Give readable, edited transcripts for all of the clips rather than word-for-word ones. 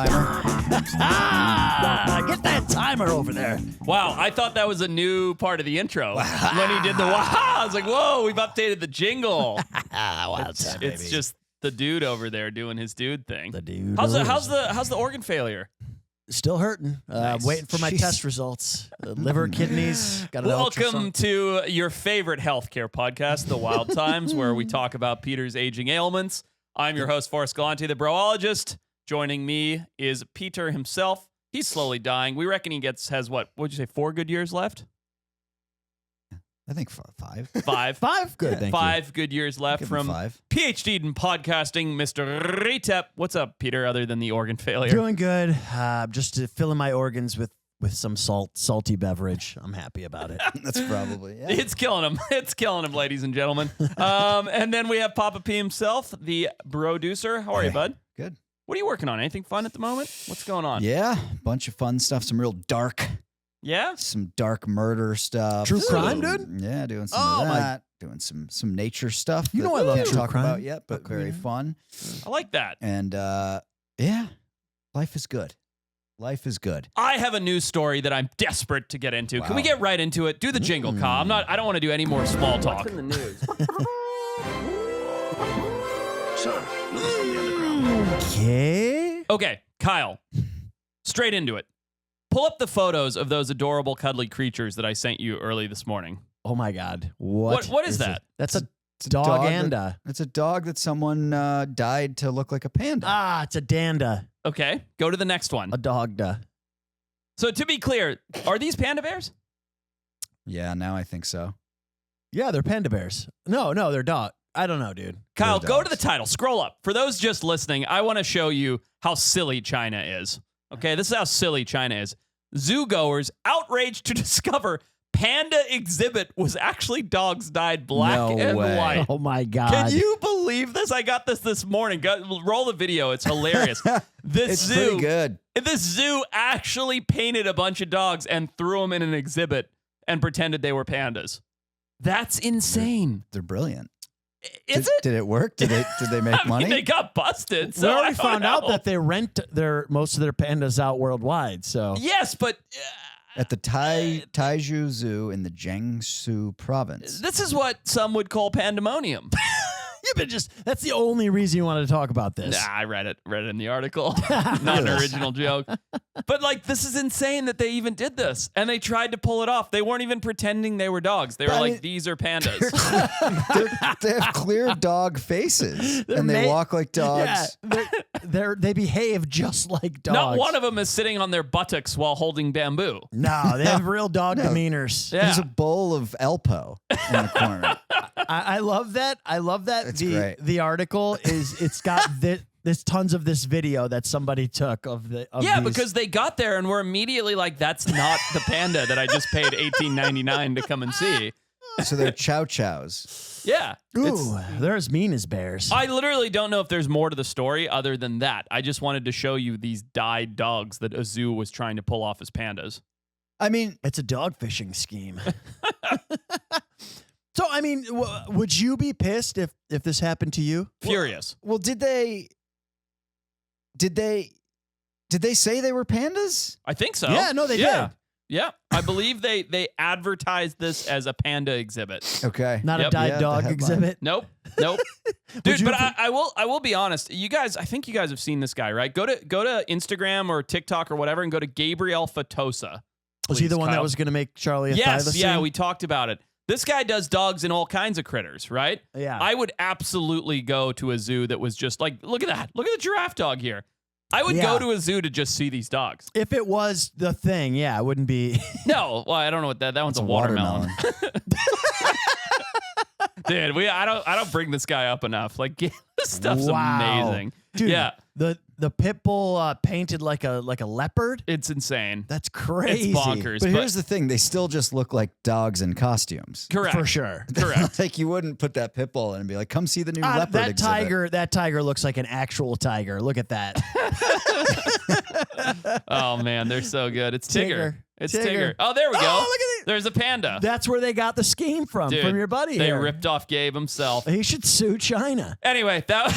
timer. Get that timer over there. Wow, I thought that was a new part of the intro. When he did the wow, I was like, whoa, we've updated the jingle. It's just the dude over there doing his dude thing. The dude. How's the organ failure? Still hurting. Nice. Waiting for my test results. Liver, kidneys. Got an Welcome to your favorite healthcare podcast, The Wild Times, where we talk about Peter's aging ailments. I'm your host, Forrest Galante, the broologist. Joining me is Peter himself. He's slowly dying. We reckon he has what would you say, 4 good years left? I think 5. 5. 5? Good, thank you. 5 good years left from 5. PhD in podcasting, Mr. Retep. What's up, Peter, other than the organ failure? Doing good. Just filling my organs with some salty beverage. I'm happy about it. That's probably, yeah. It's killing him. It's killing him, ladies and gentlemen. And then we have Papa P himself, the producer. How are you, bud? Good. What are you working on? Anything fun at the moment? What's going on? Yeah, bunch of fun stuff. Some real dark. Yeah? Some dark murder stuff. True crime, dude? Yeah, doing some of that. Doing some nature stuff. You know that I love can't true talk crime. about yet, but very fun. I like that. And yeah, life is good. Life is good. I have a news story that I'm desperate to get into. Wow. Can we get right into it? Do the jingle, Kyle. I don't want to do any more small talk. What's in the news? Son, news from the underground. Okay. Okay, Kyle. Straight into it. Pull up the photos of those adorable cuddly creatures that I sent you early this morning. Oh my God. What is that? That's a It's a dog that- and It's a dog that someone died to look like a panda. it's a danda. Okay, go to the next one. A dogda. So to be clear, are these panda bears? Yeah, now I think so. Yeah, they're panda bears. No, they're dog. I don't know, dude. Kyle, They're go to dogs. the title. Scroll up. For those just listening, I want to show you how silly China is. Okay, this is how silly China is. Zoo goers outraged to discover panda exhibit was actually dogs dyed black No and way. white. Oh my God. Can you believe this? I got this morning. Roll the video. It's hilarious. It's pretty good. This zoo actually painted a bunch of dogs and threw them in an exhibit and pretended they were pandas. That's insane. They're brilliant. Is it? Did it work? Did they make I money? mean, they got busted. So we I already don't found out know. that they rent most of their pandas out worldwide. So Yes, but At the Taizhou Zoo in the Jiangsu province. this is what some would call pandemonium. you've been that's the only reason you wanted to talk about this. Nah, I read it in the article. Not an original joke. But like, this is insane that they even did this. And they tried to pull it off. They weren't even pretending they were dogs. They were But I like, mean- these are pandas. They have clear dog faces, They're and they made- walk like dogs. Yeah, they behave just like dogs. Not one of them is sitting on their buttocks while holding bamboo. No, they have real dog demeanors. Yeah. There's a bowl of Elpo in the corner. I love that. I love that. It's great. The article it's got there's tons of this video that somebody took of these. Because they got there and were immediately like, that's not the panda that I just paid $18.99 to come and see. So they're chow chows. Yeah. Ooh, they're as mean as bears. I literally don't know if there's more to the story other than that. I just wanted to show you these dyed dogs that a zoo was trying to pull off as pandas. I mean, It's a dog fishing scheme. So, I mean, would you be pissed if this happened to you? Furious. well, did they say they were pandas? I think so. Yeah, no, they did. Yeah. I believe they advertised this as a panda exhibit. Okay. Not a Yep. dyed Yeah, the dog headline. exhibit. Nope. Dude, but I will be honest. You guys, I think you guys have seen this guy, right? Go to Instagram or TikTok or whatever and go to Gabriel Fatosa. Was he the Please, one that Kyle. was going to make Charlie a Yes, thylacine? yeah, we talked about it. This guy does dogs and all kinds of critters, right? Yeah. I would absolutely go to a zoo that was just like, look at that. Look at the giraffe dog here. I would go to a zoo to just see these dogs. If it was the thing, yeah, it wouldn't be. No, well, I don't know what that one's It's a watermelon. watermelon. Dude, I don't bring this guy up enough. Like, this stuff's Wow. amazing. Dude, Yeah, the pit bull painted like a leopard. it's insane. That's crazy. It's bonkers. But here's the thing: they still just look like dogs in costumes. Correct. For sure. Correct. Like you wouldn't put that pit bull in and be like, "Come see the new leopard that exhibit." tiger looks like an actual tiger. Look at that. Oh man, they're so good. It's Tigger. Tigger. It's Tigger. Tigger. Oh, there we go. Oh, look at it. There's a panda. That's where they got the scheme from Dude, your buddy. They here. ripped off Gabe himself. He should sue China. Anyway, that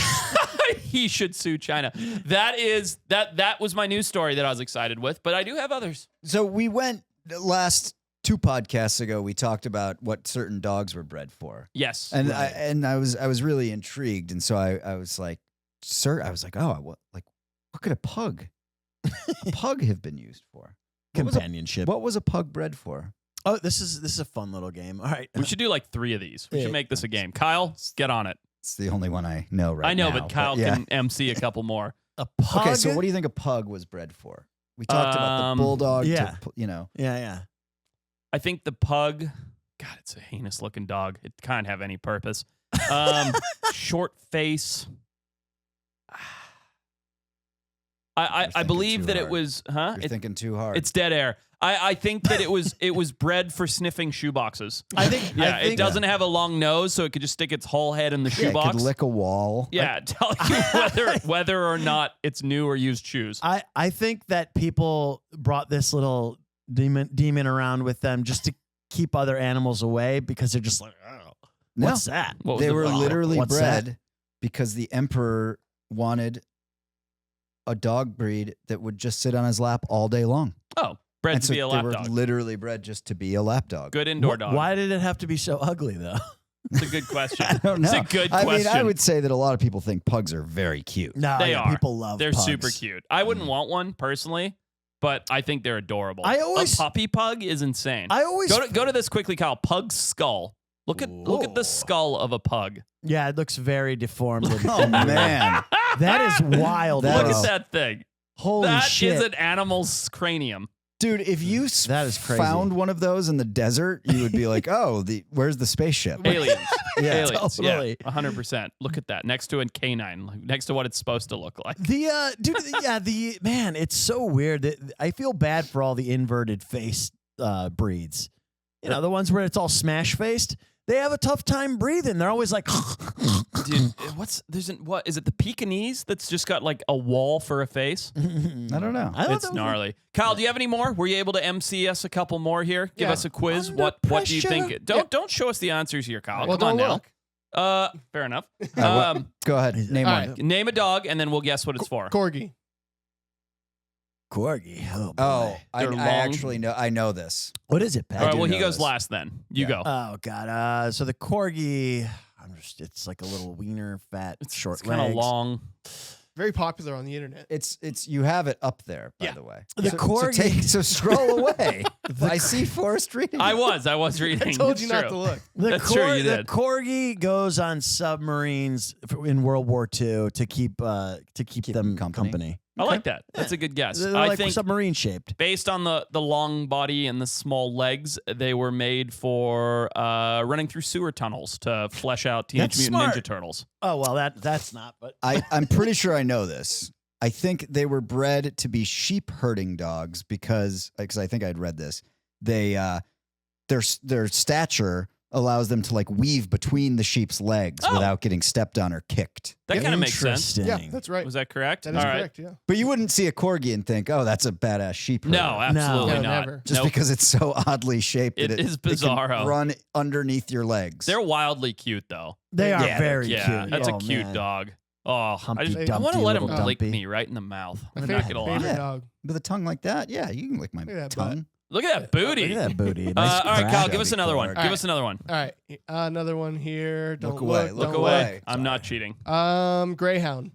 he should sue China. That was my news story that I was excited with, but I do have others. So we went last 2 podcasts ago. We talked about what certain dogs were bred for, Yes. and I was really intrigued, and so I was like, what could a pug have been used for? Companionship. What was a pug bred for? Oh, this is a fun little game. All right. We should do like 3 of these. We Yeah. should make this a game. Kyle, get on it. It's the only one I know right now. I know, but Kyle yeah. can MC a couple more. A pug. Okay, so what do you think a pug was bred for? We talked about the bulldog. yeah. I think the pug, God, it's a heinous looking dog. It can't have any purpose. Short face. I believe too that it hard. was, You're thinking too hard. It's dead air. I think that it was bred for sniffing shoeboxes. I think. Yeah, I think it doesn't have a long nose, so it could just stick its whole head in the It shoebox. could lick a wall. Yeah, tell you whether or not it's new or used shoes. I think that people brought this little demon around with them just to keep other animals away because they're just like, oh, what's that? What was They the were problem? literally What's bred that? because the emperor wanted a dog breed that would just sit on his lap all day long. Oh, bred And to so be a they lap were dog. literally bred just to be a lap dog. Good indoor dog. Why did it have to be so ugly though? It's a good question. I don't know. It's a good I question. mean, I would say that a lot of people think pugs are very cute. No, They are. People love. They're pugs. super cute. I wouldn't want one personally, but I think they're adorable. I always- a puppy pug is insane. I always go to this quickly, Kyle. Pug's skull. Look at the Whoa. skull of a pug. Yeah, it looks very deformed. Oh man, That is wild. That Look bro. at that thing. Holy That shit. is an animal's cranium. dude! If you That is crazy. found one of those in the desert, you would be like, "Oh, where's the spaceship?" Aliens. Yeah, Aliens. totally. Yeah, 100%. Look at that. Next to a canine. Next to what it's supposed to look like. The dude, yeah, the man, it's so weird that I feel bad for all the inverted face breeds. You know, the ones where it's all smash faced. They have a tough time breathing. They're always like, Dude, what is it? The Pekingese that's just got like a wall for a face? I don't know. I thought It's that was- gnarly. Kyle, do you have any more? Were you able to MC us a couple more here? Give Yeah. us a quiz. Under What do you pressure. think? Don't show us the answers here, Kyle. Well, Come on don't now. look. Fair enough. Go ahead. Name All one. right. Name a dog, and then we'll guess what it's for. Corgi. Corgi. Oh, boy. Oh, I They're long. actually know. I know this. What is it, Pat? All right. do Well, he know goes this. last. Then you Yeah. go. Oh God. So the corgi, it's like a little wiener, fat, short It's kind of legs. long. Very popular on the internet. It's you have it up there, by Yeah. the way. The corgi- So scroll away. I see Forrest reading. I was reading. I told It's you not true. to look. That's true, you The did. corgi goes on submarines in World War II to keep them company. I like that. That's a good guess. They're I like think submarine shaped. based on the long body and the small legs, they were made for running through sewer tunnels to flesh out Teenage That's Mutant smart. Ninja Turtles. Oh well, that's not. But I'm pretty sure I know this. I think they were bred to be sheep herding dogs because I think I'd read this. They their stature allows them to like weave between the sheep's legs Oh. without getting stepped on or kicked. That kind of makes sense. Interesting. Yeah, that's right. Was that correct? That is All right. correct. Yeah. But you wouldn't see a corgi and think, "Oh, that's a badass sheep herder." No, absolutely No, not. never. just Nope. because it's so oddly shaped. It that is can bizarro. run underneath your legs. They're wildly cute, though. They are Yeah, very Yeah, cute. that's Oh, a cute man. dog. Oh, Humpty I want to Dumpty, let him little lick dumpy. me right in the mouth. My I'm favorite, not gonna lie. favorite Yeah. dog. With a tongue like that, yeah, you can lick my Look at that tongue. Look at that booty. Look at that booty. all Nice right, crack. Kyle, give us another one. All Give right. us another one. All right, another one here. Don't Look away, Look, look Look don't away. look. I'm not cheating. Greyhound.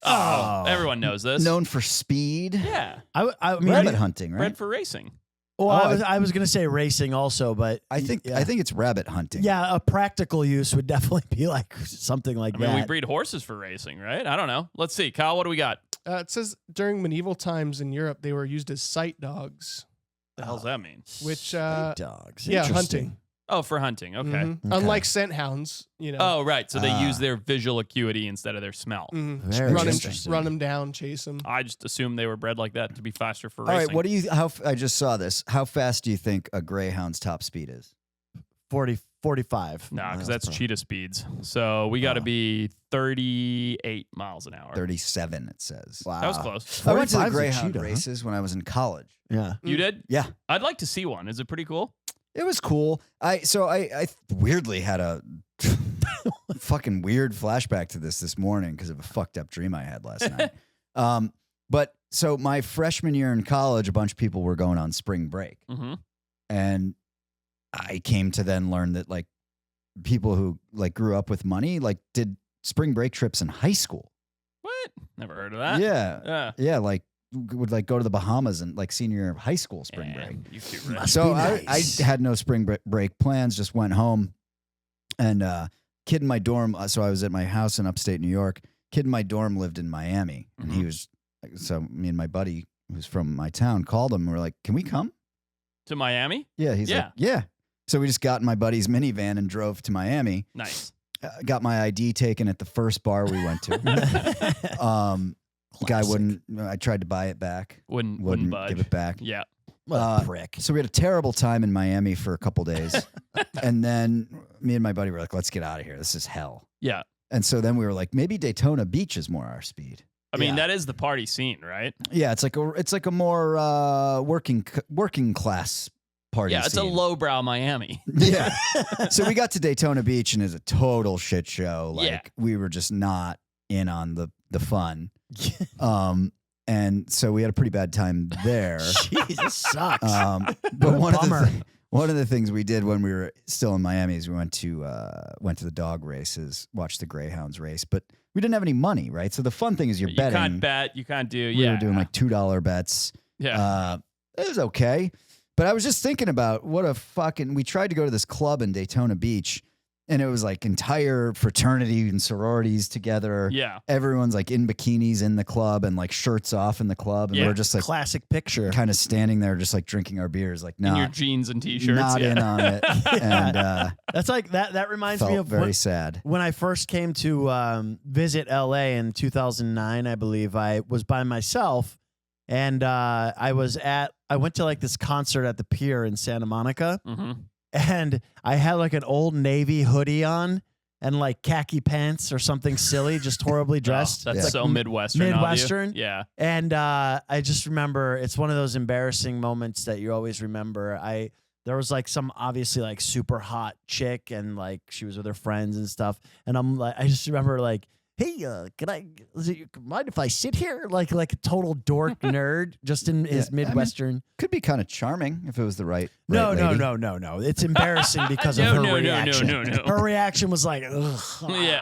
Oh, Oh. everyone knows this. Known for speed, Yeah, I mean, rabbit hunting, right? bred for racing. well, Oh, I was gonna say racing also, but I think yeah. it's rabbit hunting. Yeah, a practical use would definitely be like something like I mean, we that. breed horses for racing, right? I don't know. Let's see. Kyle, what do we got? It says during medieval times in Europe, they were used as sight dogs. The hell's that mean? Which, dogs. yeah, Interesting. hunting. Oh, for hunting. Okay. Mhm. Okay. Unlike scent hounds, you know. Oh, right. So they Ah. use their visual acuity instead of their smell. Mhm. Very Run interesting. run them down, chase them. I just assumed they were bred like that to be faster for All racing. right, what do you? I just saw this. How fast do you think a greyhound's top speed is? 45. Nah, because miles that's per hour. cheetah speeds. So we got to be 38 miles an hour. 37, it says. Wow. That was close. I went to the 45's a Greyhound cheetah, huh? races when I was in college. Yeah. You did? Yeah. I'd like to see one. Is it pretty cool? It was cool. I weirdly had a fucking weird flashback to this morning because of a fucked up dream I had last night. But so my freshman year in college, a bunch of people were going on spring break. Mm-hmm. And I came to then learn that like people who like grew up with money like did spring break trips in high school. What? Never heard of that. Yeah. Yeah, like would like go to the Bahamas and like senior year of high school spring break. You too rich. So be nice. I had no spring break plans, just went home and kid in my dorm. So I was at my house in upstate New York. Kid in my dorm lived in Miami and he was, so me and my buddy who's from my town called him and we're like, can we come? To Miami? Yeah. He's like, yeah. So we just got in my buddy's minivan and drove to Miami. Nice. Got my ID taken at the first bar we went to. Guy wouldn't, I tried to buy it back. Wouldn't budge. Give it back. Yeah. What a prick. So we had a terrible time in Miami for a couple days. And then me and my buddy were like, let's get out of here. This is hell. Yeah. And so then we were like, maybe Daytona Beach is more our speed. I mean, Yeah. that is the party scene, right? Yeah, it's like a more working class party. Yeah, it's a scene. lowbrow Miami. Yeah. So we got to Daytona Beach and it's a total shit show. Like Yeah. we were just not in on the fun. And so we had a pretty bad time there. Jesus sucks. But What a bummer. one of the things we did when we were still in Miami is we went to the dog races, watched the Greyhounds race, but we didn't have any money, right? So the fun thing is you're You betting. can't bet. You can't do. We Yeah. were doing like $2 bets. Yeah. It was okay. But I was just thinking about we tried to go to this club in Daytona Beach and it was like entire fraternity and sororities together. Yeah. Everyone's like in bikinis in the club and like shirts off in the club. And Yeah. we're just like Classic picture. kind of standing there just like drinking our beers, like In your not, jeans and t-shirts. not yeah. in on it. And That's like that reminds me felt of very sad. when I first came to visit LA in 2009, I believe. I was by myself and I went to like this concert at the pier in Santa Monica. Mm-hmm. And I had like an Old Navy hoodie on and like khaki pants or something silly, just horribly dressed. That's Yeah. so Midwestern. of you. Midwestern? Yeah. And I just remember it's one of those embarrassing moments that you always remember. There was like some obviously like super hot chick and like she was with her friends and stuff. And I just remember like, hey, mind if I sit here? Like a total dork nerd, just in his I mean, Midwestern. Could be kind of charming if it was the right. No. lady. It's embarrassing because of No, her no, reaction. no. Her reaction was like, ugh. Yeah.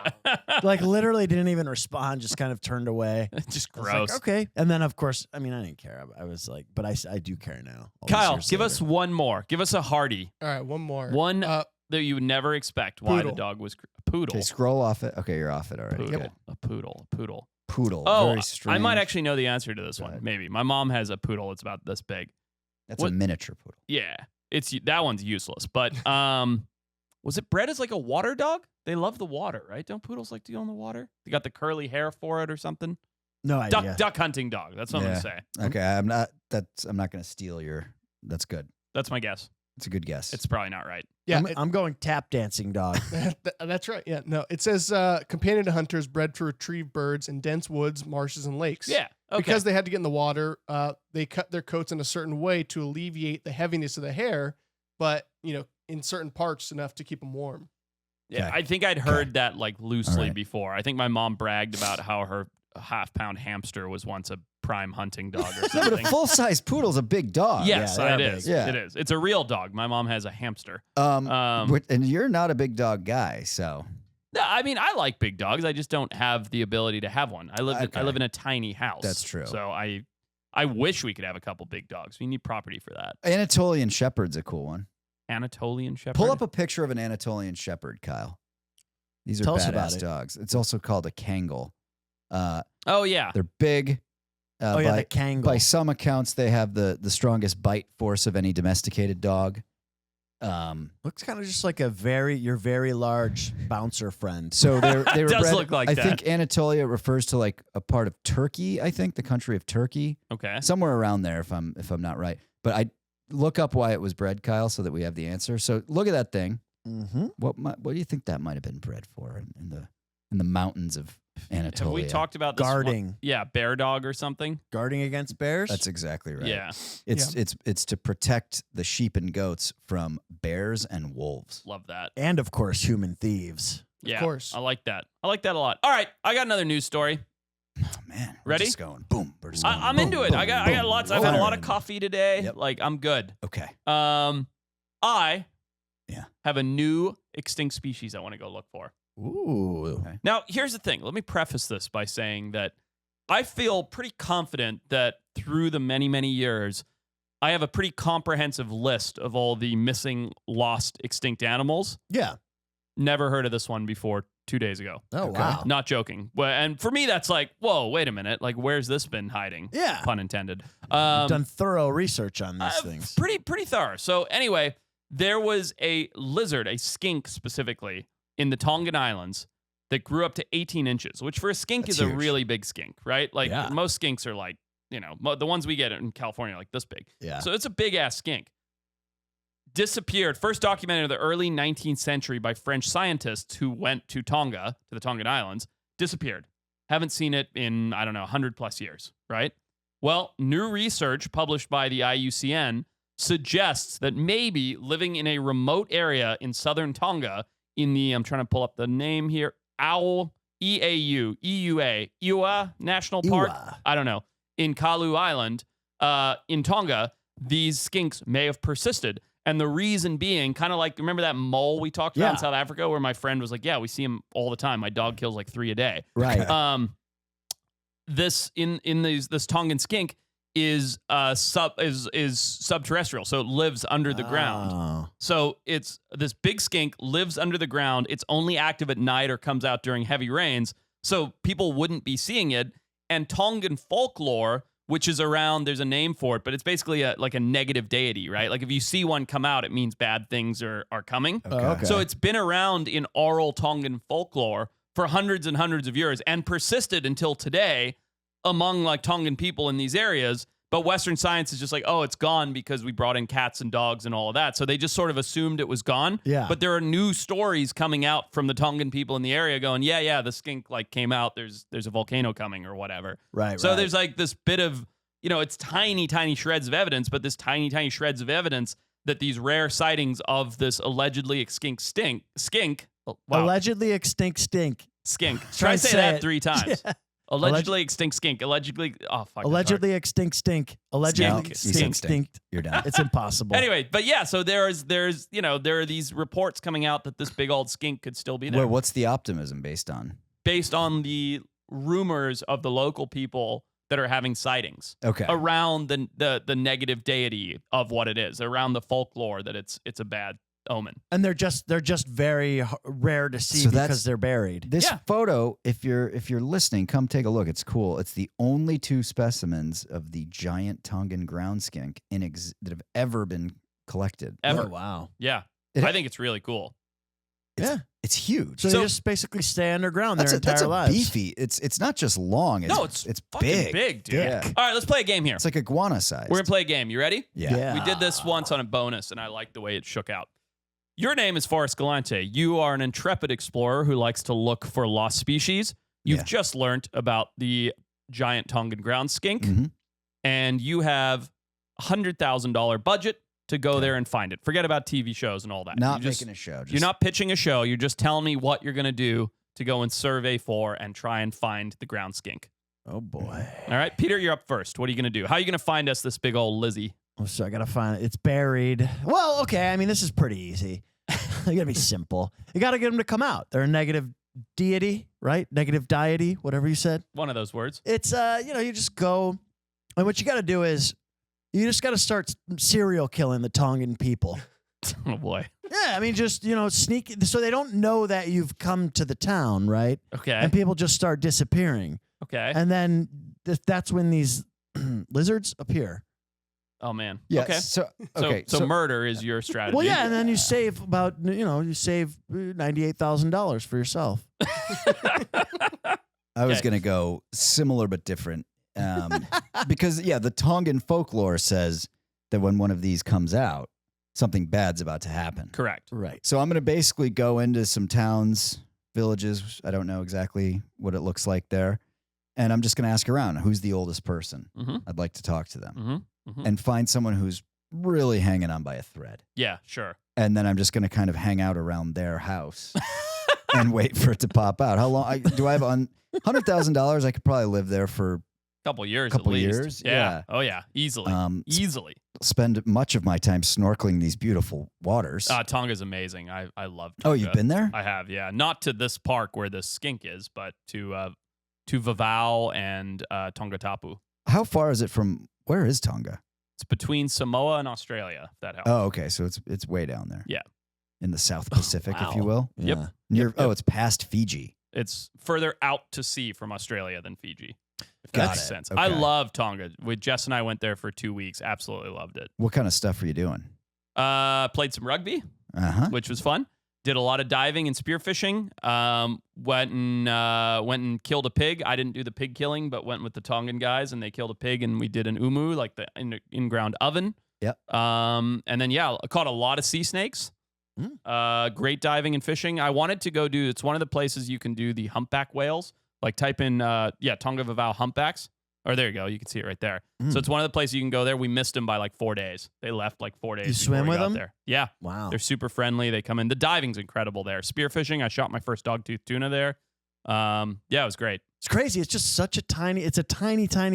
Like literally didn't even respond, just kind of turned away. Just I was gross. like, okay. And then of course, I mean, I didn't care. I was like, but I do care now. all these Kyle, years give later. us one more. Give us a hearty. All right, one more. One that you would never expect. Why the Poodle. dog was a poodle. Okay, scroll off it. Okay, you're off it already. Poodle. Good. A poodle. A poodle. Poodle. Oh, very strange. I might actually know the answer to this Go one. ahead. Maybe. My mom has a poodle. It's about this big. That's what- a miniature poodle. Yeah. That one's useless. But was it bred as like a water dog? They love the water, right? Don't poodles like to go in the water? They got the curly hair for it or something? No idea. Duck hunting dog. That's what I'm Yeah. gonna say. Okay, I'm not going to steal your. That's good. That's my guess. It's a good guess. It's probably not right. Yeah, I'm going tap dancing dog. that's right. Yeah, no, it says companion to hunters bred to retrieve birds in dense woods, marshes, and lakes. Yeah. Okay. Because they had to get in the water, they cut their coats in a certain way to alleviate the heaviness of the hair, but in certain parts enough to keep them warm. Yeah, Okay. I think I'd heard that like loosely right. before. I think my mom bragged about how her half-pound hamster was once a prime hunting dog or no, but something. a full-size poodle's a big dog. Yes, Yeah, it they're is. big. Yeah. It is. It's a real dog. My mom has a hamster. And you're not a big dog guy, so No, I mean, I like big dogs. I just don't have the ability to have one. I live Okay. in a tiny house. That's true. So I wish we could have a couple big dogs. We need property for that. Anatolian Shepherd's a cool one. Anatolian Shepherd. Pull up a picture of an Anatolian Shepherd, Kyle. These are Tell us about badass it. dogs. It's also called a Kangal. Oh yeah. They're big. Oh yeah, by, the Kangal. by some accounts, they have the strongest bite force of any domesticated dog. Looks kind of just like your very large bouncer friend. So they were Does bred, look like I that. think Anatolia refers to like a part of Turkey. I think the country of Turkey, Okay. somewhere around there. If I'm not right, but I look up why it was bred, Kyle, so that we have the answer. So look at that thing. Mm-hmm. What do you think that might have been bred for in the mountains of Anatolia? Have we talked about this Guarding. one? Yeah, bear dog or something. Guarding against bears? That's exactly right. Yeah, It's to protect the sheep and goats from bears and wolves. love that. and, of course, human thieves. Yeah, Of course. I like that. I like that a lot. All right, I got another news story. Oh man, we're Ready? just going boom. We're just going I'm boom, into it. boom, I got boom, lots. I've had a lot of boom. coffee today. Yep. Like I'm good. Okay. I Yeah. have a new extinct species I want to go look for. Ooh. Okay. Now, here's the thing. Let me preface this by saying that I feel pretty confident that through the many, many years, I have a pretty comprehensive list of all the missing, lost, extinct animals. Yeah. Never heard of this one before 2 days ago. Oh, Okay. wow. Not joking. Well, and for me, that's like, whoa, wait a minute. Like, where's this been hiding? Yeah. Pun intended. You've done thorough research on these things. Pretty thorough. So anyway, there was a lizard, a skink specifically, in the Tongan Islands that grew up to 18 inches, which for a skink That's is a huge. really big skink, right? Like Yeah. most skinks are like, the ones we get in California are like this big. Yeah. So it's a big ass skink. Disappeared, first documented in the early 19th century by French scientists who went to Tonga, to the Tongan Islands, disappeared. Haven't seen it in, 100 plus years, right? Well, new research published by the IUCN suggests that maybe living in a remote area in southern Tonga in the, I'm trying to pull up the name here, Eua National Park. Ewa. I don't know. In Kalu Island, in Tonga, these skinks may have persisted. And the reason being, kind of like, remember that mole we talked about Yeah. in South Africa where my friend was like, yeah, we see him all the time. My dog kills like 3 a day. Right. This Tongan skink is subterrestrial, so it lives under the ground. Oh. So it's this big skink lives under the ground. It's only active at night or comes out during heavy rains. So people wouldn't be seeing it. And Tongan folklore, which is around, there's a name for it, but it's basically like a negative deity, right? Like if you see one come out, it means bad things are coming. Okay. So it's been around in oral Tongan folklore for hundreds and hundreds of years and persisted until today among like Tongan people in these areas. But Western science is just like, oh, it's gone because we brought in cats and dogs and all of that. So they just sort of assumed it was gone. Yeah. But there are new stories coming out from the Tongan people in the area going, yeah, the skink like came out. There's a volcano coming or whatever. Right. So right. there's like this bit of, it's tiny, tiny shreds of evidence, but this tiny, tiny shreds of evidence that these rare sightings of this allegedly extinct skink. Wow. Allegedly extinct stink. Skink. Try Try to and say say that it. 3 times. Yeah. Allegedly extinct skink. Allegedly. Oh, fuck. Allegedly extinct stink. Allegedly Skink. extinct stink. You're done. It's impossible. Anyway, but yeah, so there's there are these reports coming out that this big old skink could still be there. Well, what's the optimism based on? Based on the rumors of the local people that are having sightings Okay. around the negative deity of what it is, around the folklore that it's a bad omen. And they're just very rare to see So that's- because they're buried. This Yeah. photo, if you're listening, come take a look. It's cool. It's the only 2 specimens of the giant Tongan ground skink that have ever been collected. Ever. Oh, wow. Yeah. It- I think it's really cool. It's huge. So, So- they just basically stay underground their that's entire a lives. beefy. It's not just long. It's, No, it's big. fucking big, dude. Yeah. All right, let's play a game here. It's like iguana size. We're going to play a game. You ready? Yeah. We did this once on a bonus, and I liked the way it shook out. Your name is Forrest Galante. You are an intrepid explorer who likes to look for lost species. You've Yeah. just learned about the giant Tongan ground skink, Mhm. and you have a $100,000 budget to go Okay. there and find it. Forget about TV shows and all that. Not You just- making a show. You're not pitching a show. You're just telling me what you're going to do to go and survey for and try and find the ground skink. Oh, boy. All right, Peter, you're up first. What are you going to do? How are you going to find us this big old Lizzie? Oh, so I got to find it. It's buried. Well, okay. I mean, this is pretty easy. You got to be simple. You got to get them to come out. They're a negative deity, right? Negative deity, whatever you said. One of those words. It's, you just go. And what you got to do is you just got to start serial killing the Tongan people. Oh, boy. Yeah, I mean, just, sneak so they don't know that you've come to the town, right? Okay. And people just start disappearing. Okay. And then that's when these lizards appear. Oh, man. Yeah. Okay. So okay. So murder is your strategy. Well, yeah, and then you save about, you save $98,000 for yourself. I was Okay. gonna go similar but different, because the Tongan folklore says that when one of these comes out, something bad's about to happen. Correct. Right. So I'm going to basically go into some towns, villages. I don't know exactly what it looks like there. And I'm just going to ask around, who's the oldest person? Mm-hmm. I'd like to talk to them Mm-hmm. and find someone who's really hanging on by a thread. Yeah, sure. And then I'm just going to kind of hang out around their house and wait for it to pop out. How long do I have on $100,000? I could probably live there for Couple years Couple at least. years? Yeah. Yeah. Oh yeah. Easily. Easily. spend much of my time snorkeling these beautiful waters. Tonga's amazing. I love Tonga. Oh, you've been there? I have, yeah. Not to this park where the skink is, but to Vavau and Tongatapu. How far is it from, where is Tonga? It's between Samoa and Australia, if that helps. Oh, okay. So it's way down there. Yeah. In the South Pacific, if you wow. will. Yep. Near, Yep. Oh, it's past Fiji. It's further out to sea from Australia than Fiji. If that Got makes it. sense. Okay. I love Tonga. Jess and I went there for 2 weeks. Absolutely loved it. What kind of stuff are you doing? Played some rugby, Uh-huh. which was fun. Did a lot of diving and spearfishing. Went and killed a pig. I didn't do the pig killing, but went with the Tongan guys and they killed a pig and we did an umu, like the in-ground oven. Yep. And then I caught a lot of sea snakes. Great diving and fishing. I wanted to go do. It's one of the places you can do the humpback whales. Like type in Tonga Vavau humpbacks. Or there you go. You can see it right there. So it's one of the places you can go there. We missed them by like 4 days. They left like 4 days. You before swim we with got them? there. Yeah. Wow. They're super friendly. They come in. The diving's incredible there. Spearfishing. I shot my first dogtooth tuna there. It was great. It's crazy. It's just such a tiny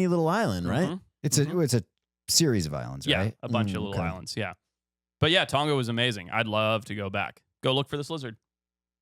little island, right? Mhm. It's a series of islands, Yeah, right? a bunch of little okay. islands. Yeah, but yeah, Tonga was amazing. I'd love to go back. Go look for this lizard,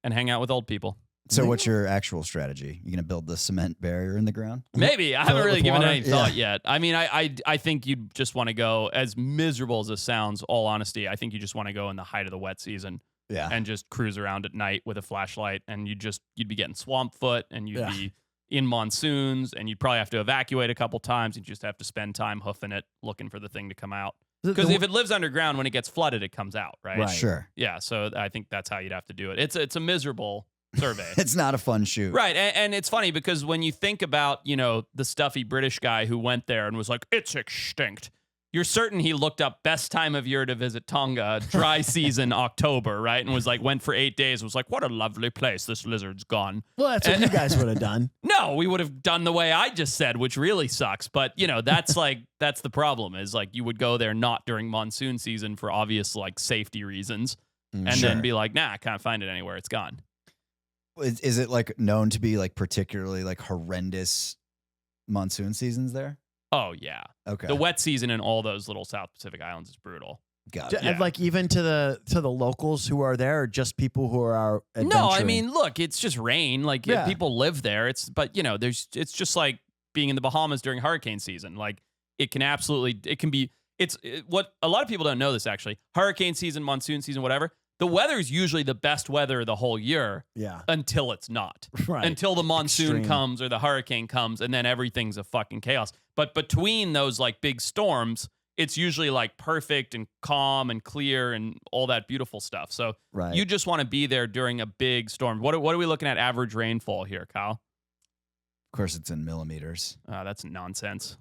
and hang out with old people. So what's your actual strategy? You gonna build the cement barrier in the ground? Maybe I Fill haven't it really with given it water? any thought yet. I mean, I think you just want to go. As miserable as this sounds, all honesty, I think you just want to go in the height of the wet season Yeah. and just cruise around at night with a flashlight, and you'd be getting swamp foot, and you'd be in monsoons, and you'd probably have to evacuate a couple times. You just have to spend time hoofing it, looking for the thing to come out. Because if it lives underground, when it gets flooded, it comes out, right? Right. Sure. Yeah, so I think that's how you'd have to do it. It's a miserable survey. It's not a fun shoot. Right, and it's funny because when you think about, the stuffy British guy who went there and was like, it's extinct, you're certain he looked up best time of year to visit Tonga, dry season, October, right? And was like, went for 8 days, was like, what a lovely place, this lizard's gone. Well, that's what you guys would have done. No, we would have done the way I just said, which really sucks. But, that's that's the problem is like you would go there not during monsoon season for obvious like safety reasons and then be like, nah, I can't find it anywhere. It's gone. Is it like known to be like particularly like horrendous monsoon seasons there? Oh, yeah. Okay. The wet season in all those little South Pacific islands is brutal. Got it. Yeah. And like even to the locals who are there, or just people who are No, I adventuring? mean, look, it's just rain. Like Yeah. people live there. It's just like being in the Bahamas during hurricane season. Like it can be. What a lot of people don't know this actually. Hurricane season, monsoon season, whatever. The weather is usually the best weather the whole year yeah, until it's not. right. Until the monsoon Extreme. comes or the hurricane comes, and then everything's a fucking chaos. But between those like big storms, it's usually like perfect and calm and clear and all that beautiful stuff. So Right. you just want to be there during a big storm. What are we looking at average rainfall here, Kyle? Of course, it's in millimeters. That's nonsense.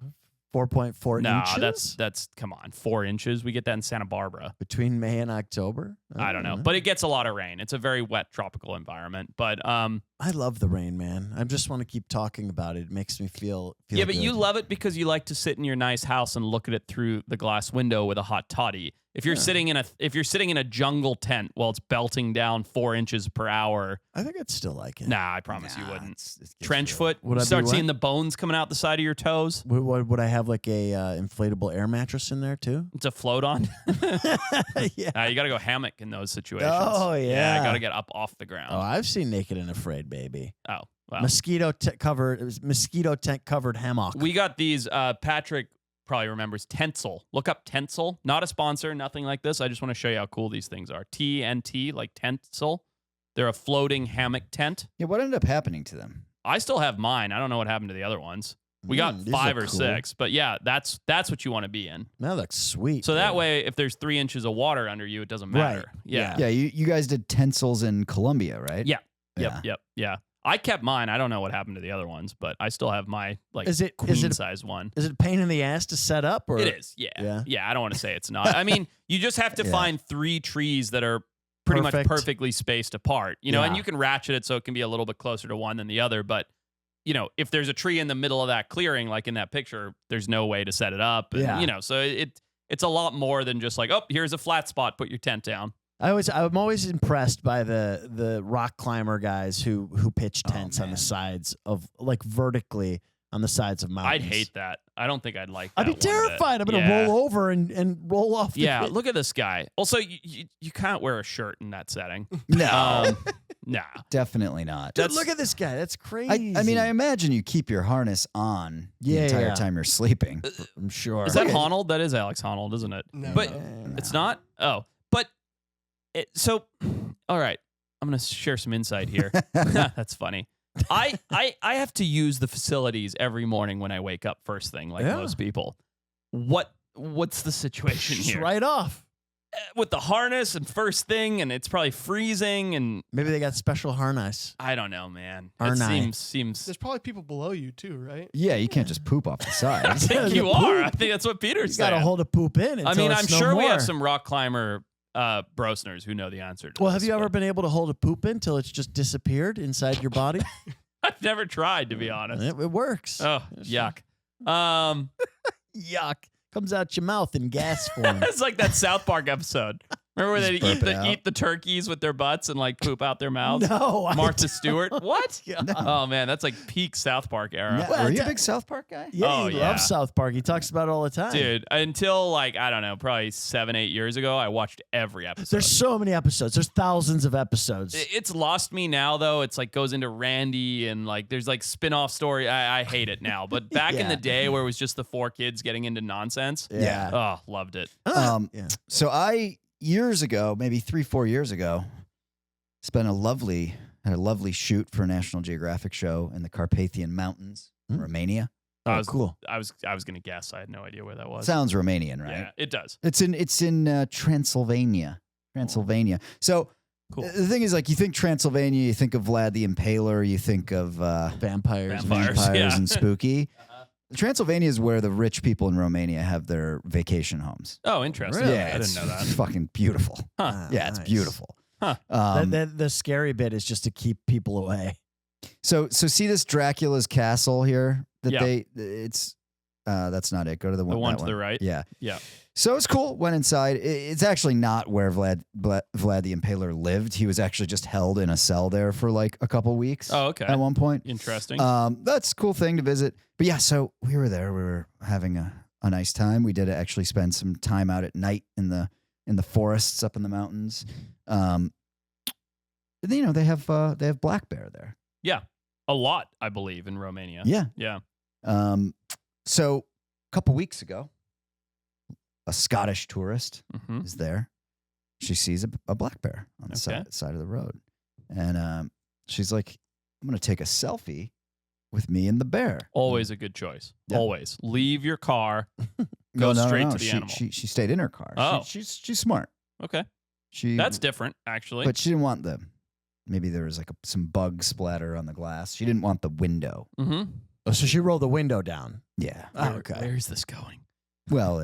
4.4 No, inches. that's come on, 4 inches. We get that in Santa Barbara. Between May and October. I don't know, but it gets a lot of rain. It's a very wet tropical environment. But I love the rain, man. I just want to keep talking about it. It makes me feel yeah, but good. you love it because you like to sit in your nice house and look at it through the glass window with a hot toddy. If you're sitting in a jungle tent while it's belting down 4 inches per hour, I think I'd still like it. nah, I promise you Nah, wouldn't. it gets Trench real. foot, Would you I be start what? seeing the bones coming out the side of your toes. Would I have like a inflatable air mattress in there too? To float on. Yeah. You got to go hammock in those situations. Oh, yeah. got to get up off the ground. Oh, I've seen Naked and Afraid, baby. Oh, wow. Mosquito tent covered hammock. We got these. Patrick probably remembers Tencel. Look up Tencel. Not a sponsor, nothing like this. I just want to show you how cool these things are. TNT, like Tencel. They're a floating hammock tent. Yeah, what ended up happening to them? I still have mine. I don't know what happened to the other ones. We got these 5 look or cool. 6, but yeah, that's what you want to be in. That looks sweet. So that dude. way, if there's 3 inches of water under you, it doesn't matter. Right. Yeah. Yeah, you guys did Tencels in Colombia, right? Yeah. Yeah. Yep. Yeah. I kept mine. I don't know what happened to the other ones, but I still have my like Is it queen size one. Is it a pain in the ass to set up? Or It is. Yeah. I don't want to say it's not. I mean, you just have to Yeah. find 3 trees that are pretty much Perfect. perfectly spaced apart, and Yeah. you can ratchet it so it can be a little bit closer to one than the other. But, if there's a tree in the middle of that clearing, like in that picture, there's no way to set it up. And, Yeah. so it's a lot more than just like, oh, here's a flat spot, put your tent down. I'm always impressed by the rock climber guys who pitch Oh, tents on the man. sides of like vertically on the sides of mountains. I'd hate that. I don't think I'd like that. I'd be one bit. terrified. I'm gonna Yeah. roll over and roll off. The Yeah, look at this guy. Also, you can't wear a shirt in that setting. No, Nah. definitely not. Dude, look at this guy. That's crazy. I mean, I imagine you keep your harness on the Yeah, entire yeah. time you're sleeping. I'm sure. Is that Honnold? That is Alex Honnold, isn't it? No. But Yeah. it's not? Oh. But, so, all right. I'm going to share some insight here. That's funny. I have to use the facilities every morning when I wake up first thing, like Yeah. most people. What's the situation Just here? right off. With the harness and first thing, and it's probably freezing, and Maybe they got special harness. I don't know, man. Harness. It seems. There's probably people below you too, right? Yeah, you can't just poop off the I side. think you are. I think that's what Peter's You got to saying. hold a poop in. I until mean, it's I'm no sure we more. have some rock climber brosteners who know the answer to Well, this, have you ever but been able to hold a poop in until it's just disappeared inside your body? I've never tried, to be honest. It works. Oh, yuck. Yuck. Comes out your mouth in gas form. It's like that South Park episode. Remember where they Just burp it out. eat the turkeys with their butts and like poop out their mouths? No. I Martha don't. Stewart. What? God. Oh man, that's like peak South Park era. Yeah, Well, were you a I- big South Park guy? Yeah, Oh, he yeah. loves South Park. He talks about it all the time. Dude, until like, I don't know, probably 7-8 years ago, I watched every episode. There's so many episodes. There's thousands of episodes. It's lost me now though. It's like goes into Randy and like there's like spin-off story. I hate it now. But back in Yeah. the day where it was just the 4 kids getting into nonsense. Yeah. Oh, loved it. Yeah. So I years ago, maybe 3-4 years ago, had a lovely shoot for a National Geographic show in the Carpathian Mountains, Hmm. Romania. I Oh, was cool. I was gonna guess. I had no idea where that was. Sounds Romanian, right? Yeah, it does. It's in Transylvania. So Cool. the thing is, like, you think Transylvania, you think of Vlad the Impaler, you think of Vampires. Vampires, yeah. and spooky. Transylvania is where the rich people in Romania have their vacation homes. Oh, interesting. Really? I didn't it's know that. fucking beautiful. Huh. Yeah, it's Nice. beautiful. Huh. The scary bit is just to keep people away. So see this Dracula's castle here that Yeah. it's that's not it. Go to the one. The one that to the right? Yeah. Yeah. So it's cool. Went inside. It's actually not where Vlad the Impaler lived. He was actually just held in a cell there for like a couple weeks. Oh, okay. At one point. Interesting. That's a cool thing to visit. But yeah, so we were there. We were having a nice time. We did actually spend some time out at night in the forests up in the mountains. They have black bear there. yeah. A lot, I believe, in Romania. Yeah. Yeah. So a couple weeks ago, a Scottish tourist hmm is there. She sees a black bear on the Okay. side of the road, and she's like, "I'm gonna take a selfie with me and the bear." Always a good choice. Yeah. Always. Leave your car. Go straight to the she, animal. She stayed in her car. Oh. She's smart. Okay. She That's different, actually. but she didn't want maybe there was like some bug splatter on the glass. She didn't want the window. mm-hmm. Oh, so she rolled the window down. Yeah. Oh, okay. Where's this going? Well,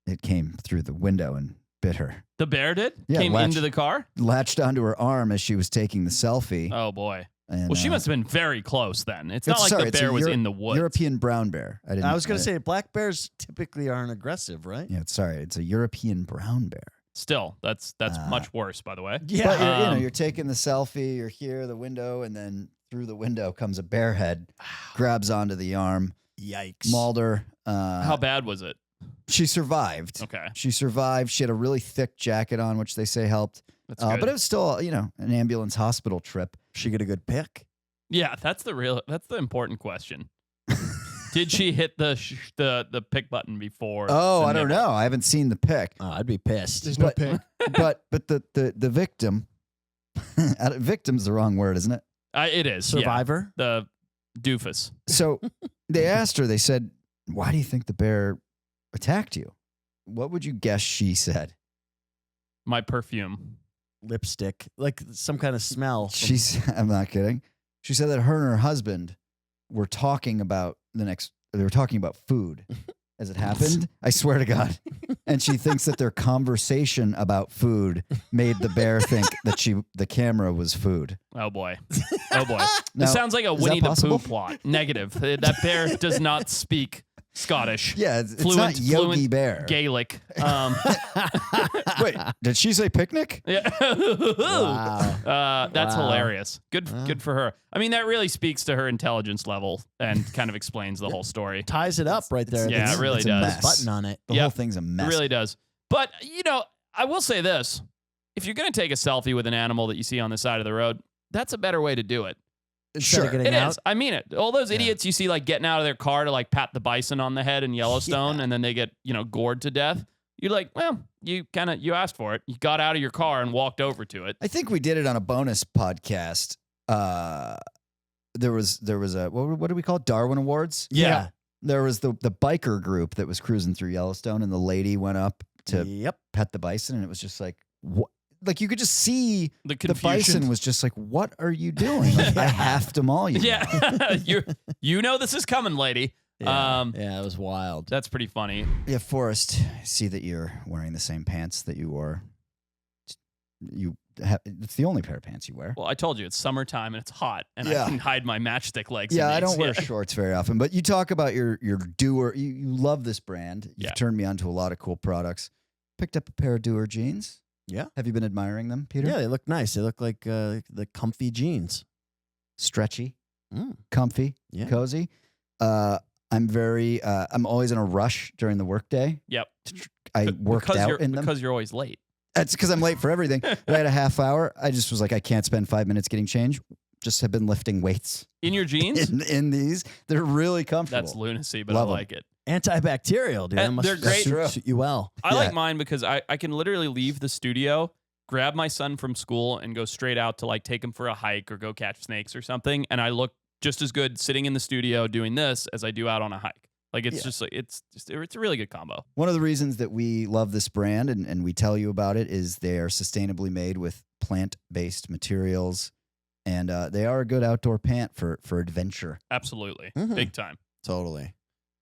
it came through the window and bit her. The bear did? Yeah, Came latched- into the car? Latched onto her arm as she was taking the selfie. Oh, boy. And, Well, she must have been very close then. It's not like sorry, the it's a bear was in the woods. European brown bear. I was going to say black bears typically aren't aggressive, right? Yeah, it's a European brown bear. Still, that's much worse, by the way. Yeah. But Um, you're taking the selfie, you're here, the window, and then through the window comes a bear head, grabs onto the arm, Yikes. mauled her. How bad was it? She survived. Okay. She survived. She had a really thick jacket on, which they say helped. That's good. But it was still, an ambulance hospital trip. She get a good pick. Yeah, that's the important question. Did she hit the pick button before? Oh, the I don't nipple? know. I haven't seen the pic. Oh, I'd be pissed. There's no But- pick. but the victim, victim's the wrong word, isn't it? It is. Yeah. Survivor? The doofus. So they asked her, they said, "Why do you think the bear attacked you?" What would you guess she said? My perfume. Lipstick. Like some kind of smell. from- I'm not kidding. She said that her and her husband were talking about they were talking about food as it happened. I swear to God. And she thinks that their conversation about food made the bear think that the camera was food. Oh boy. Oh boy. Now, This sounds like a is that Winnie the possible? Pooh plot. Negative. That bear does not speak Scottish. Yeah, it's not Yogi fluent Bear. Gaelic. Wait, did she say picnic? Yeah. Wow. That's Wow. hilarious. Good for her. I mean, that really speaks to her intelligence level and kind of explains the whole story. Ties it up right there. Yeah, it really it's a does. mess. Button on it. The Yep. whole thing's a It mess. really does. But, I will say this. If you're going to take a selfie with an animal that you see on the side of the road, that's a better way to do it. Instead of Sure. getting It out. is. I mean it. All those idiots you see like getting out of their car to like pat the bison on the head in Yellowstone and then they get, gored to death. You're like, well, you asked for it. You got out of your car and walked over to it. I think we did it on a bonus podcast. There was a what do we call it? Darwin Awards? Yeah. There was the biker group that was cruising through Yellowstone, and the lady went up to Yep. pet the bison, and it was just like, what? Like you could just see The the confusion. bison was just like, "What are you doing? Like, I have to maul you." now." Yeah. you know this is coming, lady. Yeah. Yeah, it was wild. That's pretty funny. Yeah, Forrest. I see that you're wearing the same pants that you wore. It's the only pair of pants you wear. Well, I told you it's summertime and it's hot and Yeah. I can hide my matchstick legs. Yeah, in I don't these. wear Yeah. shorts very often, but you talk about your Doer. You love this brand. You've Yeah. turned me on to a lot of cool products. Picked up a pair of Doer jeans. Yeah. Have you been admiring them, Peter? Yeah, they look nice. They look like the comfy jeans. Stretchy, Mm. comfy, Yeah. cozy. I'm always in a rush during the workday. Yep. I worked out in them. Because you're always late. That's because I'm late for everything. But I had a half hour. I just was like, I can't spend 5 minutes getting changed. Just have been lifting weights In your jeans? in these. They're really comfortable. That's lunacy, but Love I 'em. like it. Antibacterial, dude. And That must they're great. suit you well. I Yeah. like mine because I can literally leave the studio, grab my son from school, and go straight out to like take him for a hike or go catch snakes or something. And I look just as good sitting in the studio doing this as I do out on a hike. Like it's Yeah. just like it's a really good combo. One of the reasons that we love this brand and we tell you about it is they are sustainably made with plant-based materials, and they are a good outdoor pant for adventure. Absolutely. Mhm. Big time. Totally.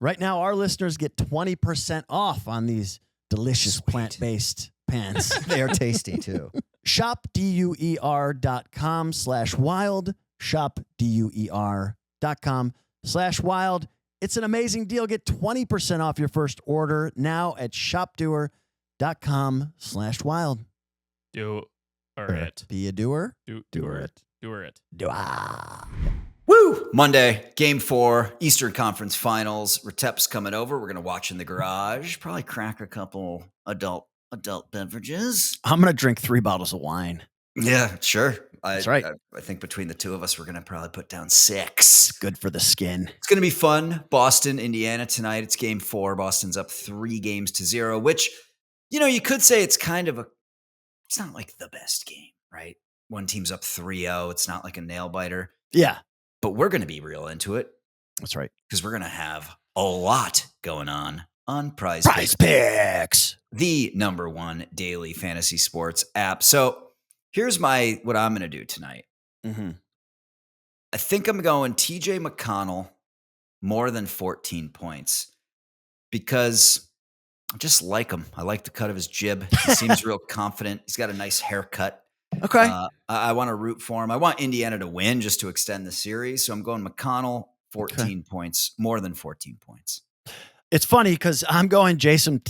Right now, our listeners get 20% off on these delicious Sweet. plant-based pants. They are tasty too. Shop DUER.com/wild. Shop DUER.com/wild. It's an amazing deal. Get 20% off your first order now at shopdoer.com/wild. Do or Or it. Be a doer. Do Doer it. Do or it. Doer. Woo! Monday, game 4, Eastern Conference Finals. Retep's coming over. We're going to watch in the garage. Probably crack a couple adult beverages. I'm going to drink 3 bottles of wine. Yeah, sure. That's right. I think between the two of us, we're going to probably put down 6. Good for the skin. It's going to be fun. Boston, Indiana tonight. It's game 4. Boston's up 3-0, which, you could say it's kind of it's not like the best game, right? One team's up 3-0. It's not like a nail biter, Yeah, but we're going to be real into it that's right. because we're going to have a lot going on Prize Prize Picks. the #1 daily fantasy sports app. So here's what I'm going to do tonight. Mm-hmm. I think I'm going TJ McConnell more than 14 points because I just like him. I like the cut of his jib. He seems real confident. He's got a nice haircut. Okay. I want to root for him. I want Indiana to win just to extend the series. So I'm going McConnell, 14 points, more than 14 points. It's funny because I'm going Jason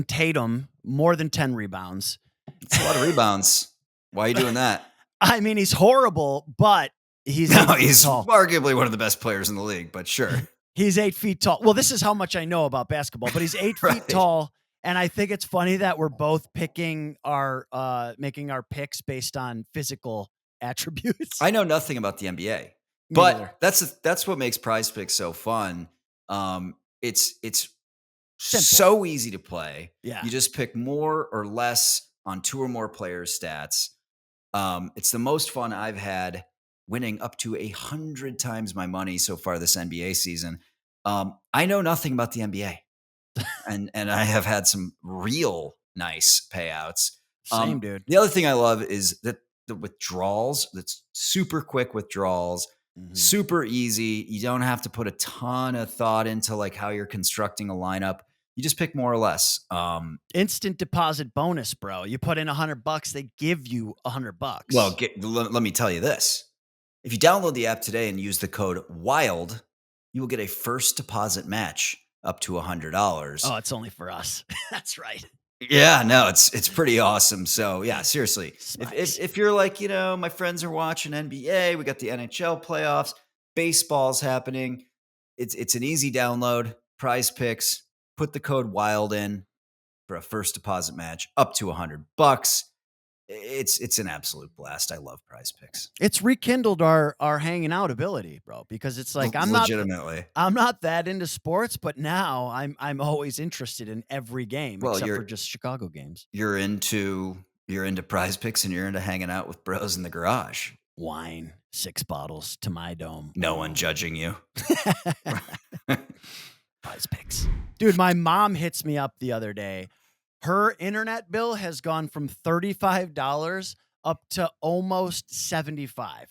Tatum, more than 10 rebounds. It's a lot of rebounds. Why are you doing that? I mean, he's horrible, but he's 8 No, feet he's tall. arguably one of the best players in the league, but sure. He's 8 feet tall. Well, this is how much I know about basketball, but he's 8 Right. feet tall. And I think it's funny that we're both picking making our picks based on physical attributes. I know nothing about the NBA, Me but neither. that's what makes Prize Picks so fun. It's Simple. so easy to play. Yeah. You just pick more or less on 2 or more players' stats. It's the most fun I've had, winning up to 100 times my money so far this NBA season. I know nothing about the NBA, and I have had some real nice payouts. Same, dude. The other thing I love is that the withdrawals, that's super quick withdrawals. Mhm. Super easy. You don't have to put a ton of thought into like how you're constructing a lineup. You just pick more or less. Instant deposit bonus, bro. You put in $100, they give you $100. Well, let me tell you this. If you download the app today and use the code WILD, you will get a first deposit match up to $100. Oh, it's only for us. That's right. Yeah, no, it's pretty awesome. So yeah, seriously, Spice. if you're like, my friends are watching NBA, we got the NHL playoffs, baseball's happening. It's an easy download. Prize Picks. Put the code WILD in for a first deposit match up to $100. It's an absolute blast. I love Prize Picks. It's rekindled our hanging out ability, bro, because it's like Legitimately. I'm not that into sports, but now I'm always interested in every game except for just Chicago games. You're into Prize Picks and you're into hanging out with bros in the garage. Wine, 6 bottles to my dome. No one judging you. Prize Picks. Dude, my mom hits me up the other day. Her internet bill has gone from $35 up to almost $75.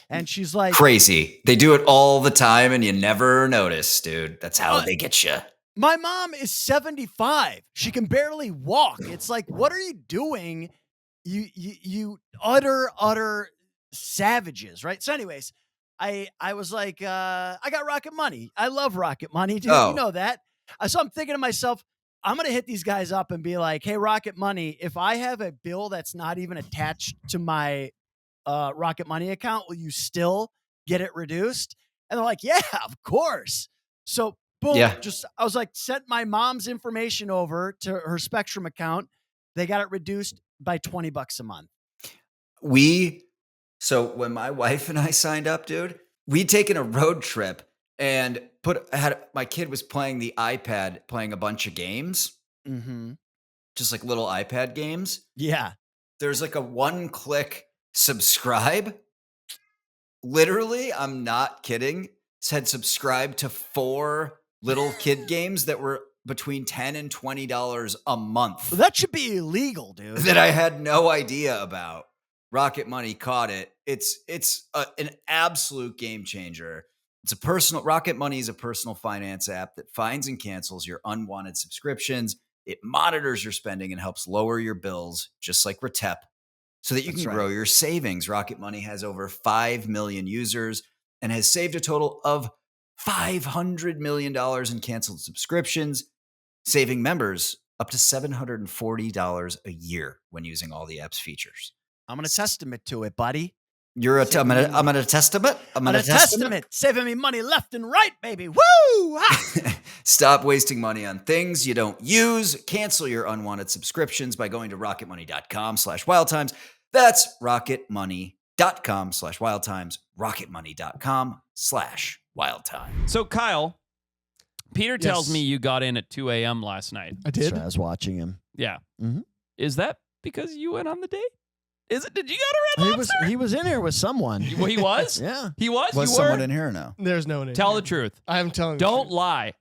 And she's like, crazy. They do it all the time and you never notice, dude. That's how they get you. my mom is 75. She can barely walk. It's like, what are you doing? You utter savages, right? So anyways, I was like, I got Rocket Money. I love Rocket Money, dude. Oh. You know that. So I'm thinking to myself, I'm going to hit these guys up and be like, hey, Rocket Money, if I have a bill that's not even attached to my Rocket Money account, will you still get it reduced? And they're like, yeah, of course. So boom, I was like, sent my mom's information over to her Spectrum account. They got it reduced by $20 a month. So when my wife and I signed up, dude, we'd taken a road trip and my kid was playing the iPad, playing a bunch of games, just like little iPad games. Yeah. There's like a 1-click subscribe. Literally, I'm not kidding. Said subscribe to 4 little kid games that were between $10 and $20 a month. That should be illegal, dude. That I had no idea about. Rocket Money caught it. It's an absolute game changer. Rocket Money is a personal finance app that finds and cancels your unwanted subscriptions. It monitors your spending and helps lower your bills, just like Retep, so that you can grow your savings. Rocket Money has over 5 million users and has saved a total of $500 million in canceled subscriptions, saving members up to $740 a year when using all the app's features. I'm going to testament to it, buddy. I'm gonna testament. I'm gonna testament. Saving me money left and right, baby. Woo! Stop wasting money on things you don't use. Cancel your unwanted subscriptions by going to rocketmoney.com/wildtimes. That's rocketmoney.com/wildtimes. rocketmoney.com/wildtimes. So Kyle, Peter tells me you got in at 2 a.m. last night. I did. I was watching him. Yeah. Mhm. Is that because you went on the date? Is it? Did you go to Red Lobster? He was in here with someone. Well, he was? Yeah. He was? Was You someone were? in here or no? There's no one in Tell here. the truth. I'm telling you. Don't lie.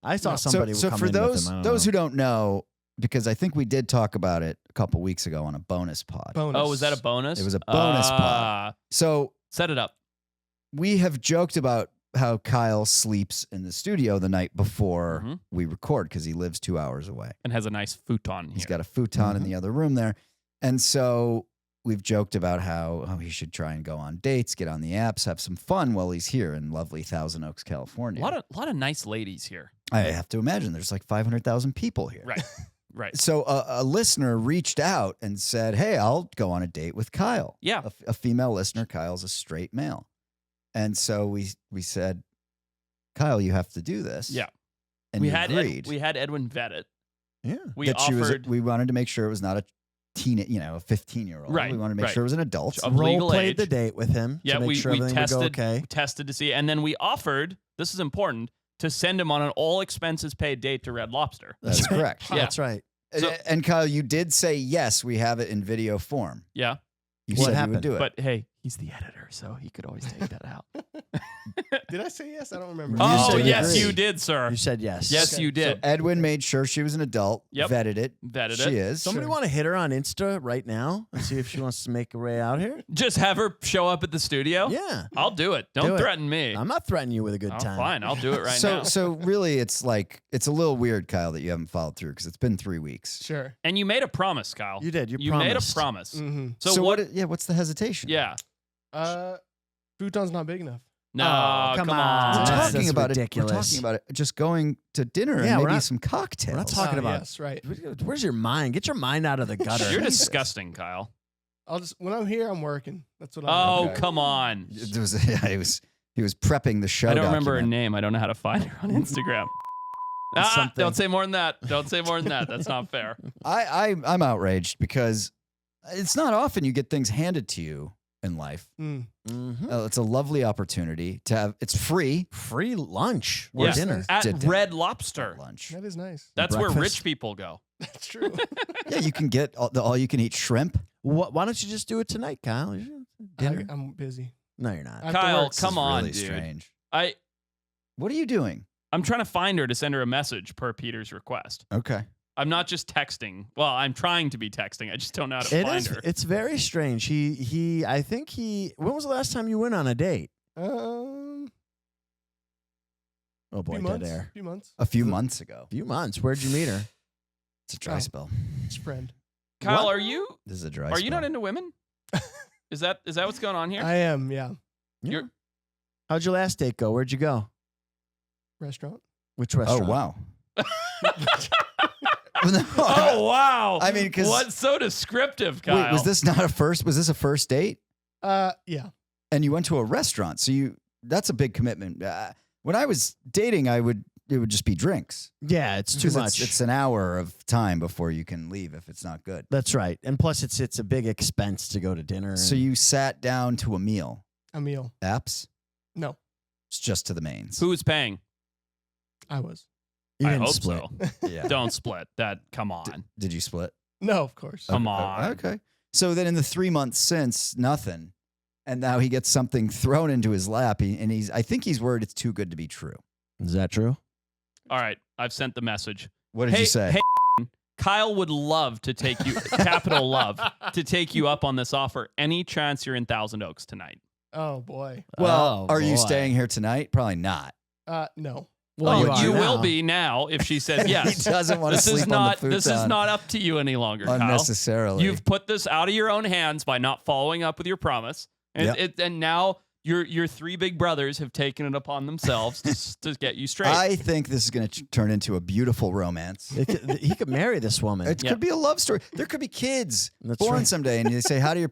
I saw somebody So come for in those with him. I don't those know. who don't know, because I think we did talk about it a couple weeks ago on a bonus pod. Bonus. Oh, was that a bonus? It was a bonus pod. So Set it up. we have joked about how Kyle sleeps in the studio the night before we record because he lives 2 hours away. And has a nice futon here. He's got a futon in the other room there. And so we've joked about how he should try and go on dates, get on the apps, have some fun while he's here in lovely Thousand Oaks, California. a lot of nice ladies here. I have to imagine there's like 500,000 people here. Right. Right. So a listener reached out and said, hey, I'll go on a date with Kyle. Yeah. A female listener. Kyle's a straight male. And so we said, Kyle, you have to do this. Yeah. And we he had agreed. we had Edwin vet it. Yeah. We That she was- offered we wanted to make sure it was not a a 15-year-old. Right, We wanted to make right. sure it was an adult. Of legal Role played age. the date with him. Yeah, to make we sure everything tested would go okay. we tested to see, and then we offered, this is important, to send him on an all expenses paid date to Red Lobster. That's correct. Yeah. That's right. So- And Kyle, you did say yes, we have it in video form. Yeah. You What said you happened? would do it. But hey, He's the editor, so he could always take that out. Did I say yes? I don't remember. Oh, said yes, agree. you did, sir. You said yes. Yes, Okay, you so did. Edwin made sure she was an adult. Yep. Vetted it. Vetted She it. is. Somebody want to hit her on Insta right now and see if she wants to make her way out here? Just have her show up at the studio. Yeah. I'll do it. Don't Do it. threaten me. I'm not threatening you with a good Oh, time. fine. I'll do it right so now. so really, it's like it's a little weird, Kyle, that you haven't followed through because it's been 3 weeks. Sure. And you made a promise, Kyle. You did. You made a promised. promise. Mm-hmm. So, what? Yeah, what's the hesitation? Yeah. Futon's not big enough. No, Oh, come come on. on. We're That's talking about ridiculous. it. We're talking about it. Just going to dinner Yeah, and we're maybe not- some cocktails. we're not talking about- Yes, right. Where's your mind? Get your mind out of the gutter. You're Jesus. disgusting, Kyle. I'll just when I'm here, I'm working. That's what I'm Oh, doing. come on. It was, yeah, he was prepping the show. I don't remember her document. name. I don't know how to find her on Instagram. Something. Don't say more than that. Don't say more than that. That's not fair. I'm outraged because it's not often you get things handed to you in life. Mm. Mhm. It's a lovely opportunity to have. It's free Free lunch or Yeah. dinner. At Dinner. Red Lobster. lunch. That is nice. That's where Breakfast. rich people go. That's true. Yeah, you can get all you can eat shrimp. Why don't you just do it tonight, Kyle? Dinner? I'm busy. No, you're not. I have to Kyle, work. This come is on, really dude. strange. I What are you doing? I'm trying to find her to send her a message per Peter's request. Okay. I'm not just texting. Well, I'm trying to be texting. I just don't know how to It find is. her. It's very strange. I think when was the last time you went on a date? Um, Oh boy, few dead months. air. Few months. A few months ago. Few months. Where'd you meet her? It's a dry Oh. spell. It's a friend. Kyle, What? are you This is a dry are spell. you not into women? Is that what's going on here? I am. Yeah. You're- How'd your last date go? Where'd you go? Restaurant. Which Oh restaurant? wow. No, Oh wow! I mean, 'cause- what's so descriptive, Kyle? Wait, was this not a first? Was this a first date? Yeah. And you went to a restaurant, so that's a big commitment. When I was dating, it would just be drinks. Yeah, it's too Because much. It's an hour of time before you can leave if it's not good. That's right. And plus, it's a big expense to go to dinner. So and- you sat down to a meal. A meal. Apps? No, It's just to the mains. Who was paying? I was. you I didn't hope split. so. Yeah. Don't split. That come on. Did you split? No, of course. Come Okay. on. Okay. So then in the 3 months since, nothing. And now he gets something thrown into his lap. I think he's worried it's too good to be true. Is that true? All right, I've sent the message. What did you say? Hey, Kyle would love to take you, capital love, to take you up on this offer. Any chance you're in Thousand Oaks tonight? Oh boy. Well, Oh, are you boy. staying here tonight? Probably not. No. Well, oh, you are will now. be now if she says yes. He doesn't want to This is sleep not. on the This is futon not up to you any longer, Kyle. unnecessarily. You've put this out of your own hands by not following up with your promise, and, Yep. and now your three big brothers have taken it upon themselves to get you straight. I think this is going to turn into a beautiful romance. He could marry this woman. It Yeah. could be a love story. There could be kids That's born right. someday, and you say, "How'd your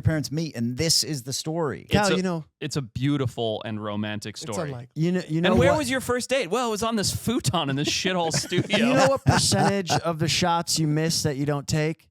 parents meet?" And this is the story. Cal, It's a- you know, it's a beautiful and romantic It's story. unlikely. you know And where what? was your first date? Well, it was on this futon in this shithole studio. You know what percentage of the shots you miss that you don't take?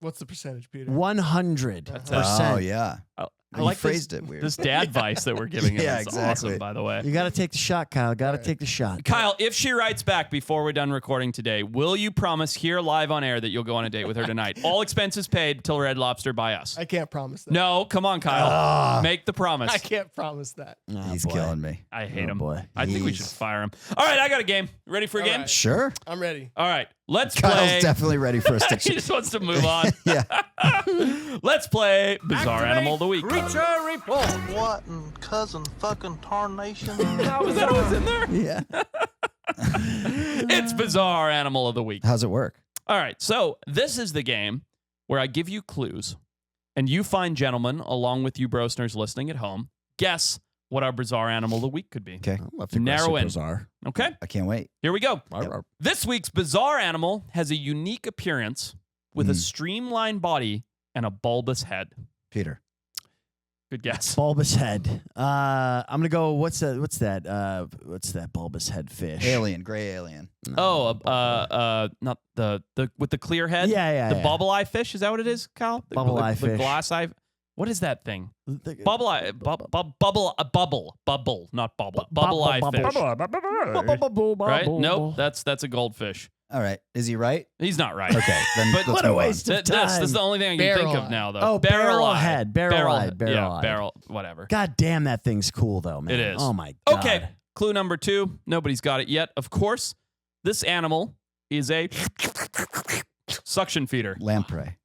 What's the percentage, Peter? 100%. Oh yeah, I you like phrased it weird. This dad vice that we're giving him Yeah, is exactly. awesome, by the way. You got to take the shot, Kyle. Got to take the shot. Kyle, if she writes back before we're done recording today, will you promise here live on air that you'll go on a date with her tonight? All expenses paid till Red Lobster by us. I can't promise that. No, come on, Kyle. Ah. Make the promise. I can't promise that. Oh, He's boy. killing me. I hate Oh, him. boy. I think we should fire him. All right, I got a game. Ready for a All game? right. Sure, I'm ready. All right, let's Kyle's play. definitely ready for us to. He just wants to move on. Yeah, Let's play Bizarre Animal of the Week. Creature report. What in cousin fucking tarnation? Was that what was in there? Yeah. It's Bizarre Animal of the Week. how's it work? All right, so this is the game where I give you clues, and you fine gentlemen, along with you brosteners listening at home, guess what our Bizarre Animal of the Week could be. Okay, Narrow in. Bizarre. Okay, I can't wait. here we go. Yep. This week's Bizarre Animal has a unique appearance with a Hmm. streamlined body and a bulbous head. Peter. Good guess. Bulbous head. I'm gonna go. What's that? What's that bulbous head fish? Alien, gray alien. Oh, not the with the clear head. Yeah. The bubble eye fish. Is that what it is, Kyle? Bubble eye the fish. glass eye. What is that thing? The- Bubble eye. Bubble. Not bubble. Bubble eye fish. Right? Nope. That's a goldfish. All right. Is he right? He's not right. Okay. Then But let's what a move on. waste of That's time. the only thing I can think of Barrel-eyed. now, though. Oh, barrel-eyed. Barrel-eyed. Barrel-eyed. Barrel, whatever. God damn, that thing's cool though, man. It is. Oh my god. Okay, clue number 2. Nobody's got it yet. Of course, this animal is a suction feeder. Lamprey.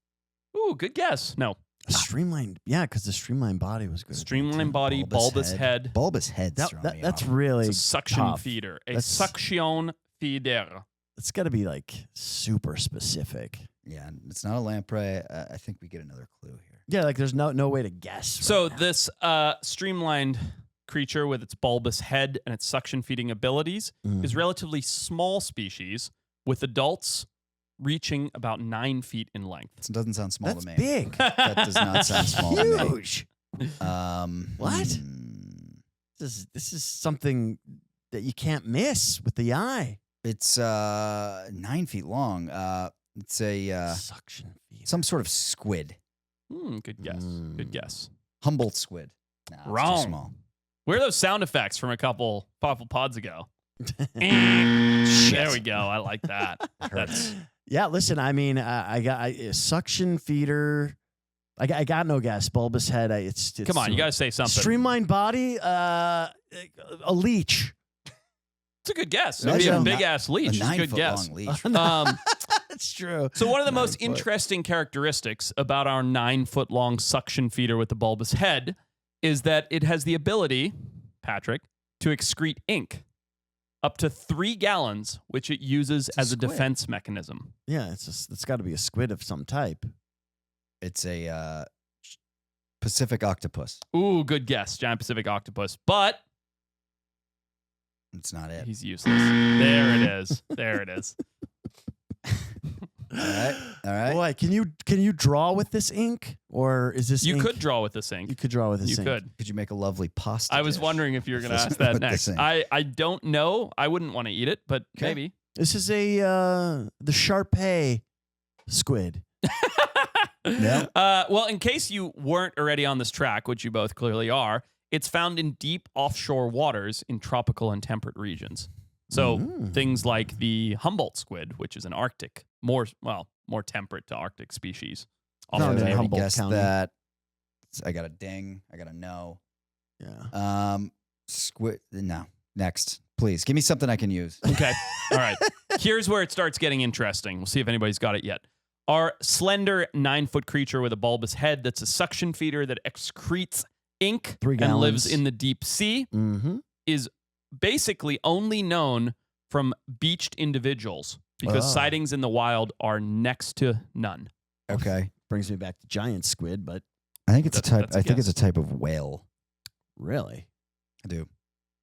Ooh, good guess. No. A streamlined, yeah, because the streamlined body was good. Streamlined body, bulbous head. Bulbous head. That's really It's a suction tough. feeder. A That's- suction feeder. It's got to be like super specific. Yeah, it's not a lamprey. I think we get another clue here. Yeah, like there's no way to guess. So right now. this streamlined creature with its bulbous head and its suction feeding abilities is relatively small species with adults reaching about 9 feet in length. It doesn't sound small That's to me. big. That does not sound small to me. Huge. What? This is something that you can't miss with the eye. It's 9 feet long. It's a Suction feeder. some sort of squid. Good guess. Good guess. Humboldt squid. Nah, it's Wrong. too small. Where are those sound effects from a couple pods ago? There we go. I like that. That's Yeah, listen. I mean, I got a suction feeder. I got no guess. Bulbous head. It's come on. You gotta say something. streamlined body. A leech. It's a good guess. That's It'd be a a big ass leech. A It's a 9 good foot guess. long leash. That's true. So one of the 9 most foot. interesting characteristics about our 9 foot long suction feeder with the bulbous head is that it has the ability, Patrick, to excrete ink, up to 3 gallons, which it uses It's a as a squid. defense mechanism. Yeah, it's got to be a squid of some type. It's a Pacific octopus. Ooh, good guess, giant Pacific octopus, but It's not it. he's useless. There it is. There it is. All right. Boy, can you draw with this ink, or is this? You ink? could draw with this ink. You could draw with this. You ink. could. Could you make a lovely pasta? I was dish? wondering if you were going to With ask this- that with next. this ink? I don't know. I wouldn't want to eat it, but Okay. maybe. This is a the Sharpay squid. Yeah. Well, in case you weren't already on this track, which you both clearly are, it's found in deep offshore waters in tropical and temperate regions. So things like the Humboldt squid, which is an Arctic, more temperate to Arctic species. Found Also in I already Humboldt guessed County. that. I got a ding. I got a no. Yeah. Squid. No. Next, please give me something I can use. Okay. All right. Here's where it starts getting interesting. We'll see if anybody's got it yet. Our slender 9 foot creature with a bulbous head that's a suction feeder that excretes ink 3 and lives gallons. in the deep sea Mm-hmm. is basically only known from beached individuals because Oh. sightings in the wild are next to none. Okay. Brings me back to giant squid, but I think it's a type. That's a I think it's a guess. type of whale. really, I do.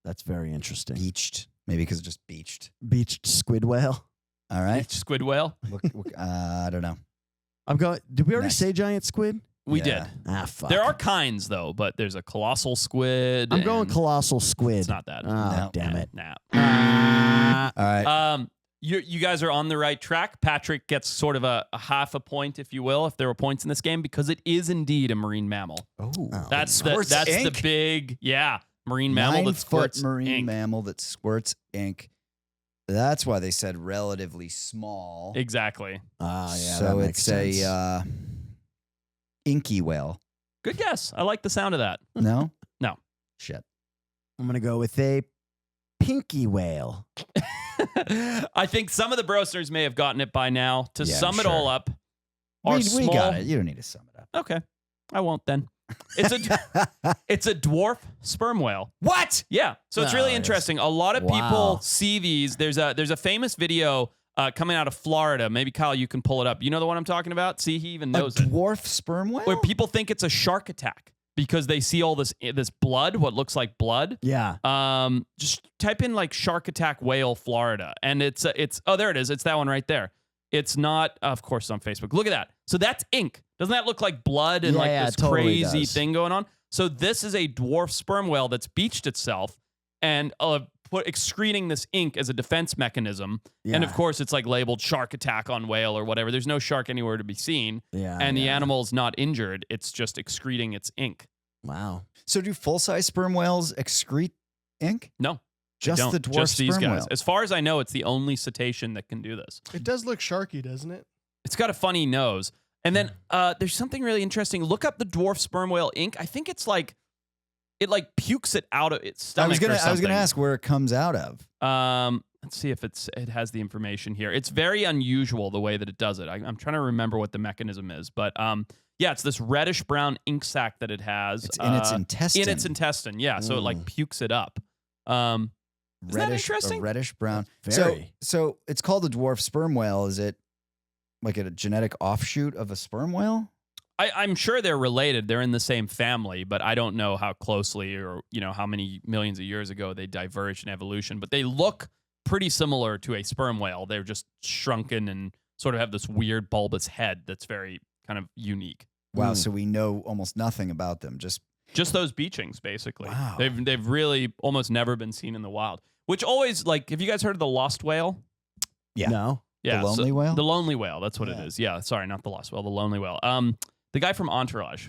that's very interesting. Beached. Maybe because it just beached. Beached squid whale. All right. Beached squid whale. I don't know. I'm going. Did we already Next. say giant squid? We Yeah. did. Ah, fuck. There are kinds though, but there's a colossal squid. I'm going and colossal squid. It's not that. Oh, No. damn it. Nah. All right. You guys are on the right track. Patrick gets sort of a half a point, if you will, if there were points in this game, because it is indeed a marine mammal. Oh, That's squirts the ink? big marine mammal 9 that foot squirts marine ink. mammal that squirts ink. That's why they said relatively small. Exactly. Ah, yeah. so that makes it's sense. a inky whale. Good guess. I like the sound of that. No. No. Shit. I'm gonna go with a pinky whale. I think some of the brosteners may have gotten it by now. To Yeah, sum I'm it all sure. up, our We small. got it. You don't need to sum it up. Okay, I won't then. It's a dwarf sperm whale. What? Yeah, so it's Oh, really yes. interesting. A lot of Wow. people see these. There's a famous video coming out of Florida. Maybe Kyle, you can pull it up. You know the one I'm talking about? See, he even A knows it. dwarf sperm whale? Where people think it's a shark attack because they see all this blood, what looks like blood. Yeah. Just type in like shark attack whale Florida, and it's oh, there it is. It's that one right there. It's not, of course, it's on Facebook. Look at that. So that's ink. Doesn't that look like blood and like Yeah, this it totally crazy does. thing going on? So this is a dwarf sperm whale that's beached itself and excreting this ink as a defense mechanism. Yeah. And of course, it's like labeled shark attack on whale or whatever. There's no shark anywhere to be seen, Yeah. and the yeah. animal's not injured. It's just excreting its ink. Wow. So do full-size sperm whales excrete ink? No. Just don't. the dwarf Just these sperm guys. whale. As far as I know, it's the only cetacean that can do this. It does look sharky, doesn't it? It's got a funny nose. And then there's something really interesting. Look up the dwarf sperm whale ink. I think it's like it like pukes it out of its stomach. I was gonna ask where it comes out of. Let's see if it has the information here. It's very unusual the way that it does it. I'm trying to remember what the mechanism is, but yeah, it's this reddish brown ink sac that it has. It's in its intestine. In its intestine, yeah. So it like pukes it up. Isn't that interesting? Reddish brown. Very. So it's called the dwarf sperm whale. Is it like a genetic offshoot of a sperm whale? I'm sure they're related. They're in the same family, but I don't know how closely or how many millions of years ago they diverged in evolution. But they look pretty similar to a sperm whale. They're just shrunken and sort of have this weird bulbous head that's very kind of unique. Wow. So we know almost nothing about them. Just those beachings, basically. Wow. They've really almost never been seen in the wild. Which always, like, have you guys heard of the lost whale? Yeah. No. Yeah, The lonely whale? The lonely whale. That's what it is. Yeah, sorry, not the lost whale. The lonely whale. The guy from Entourage.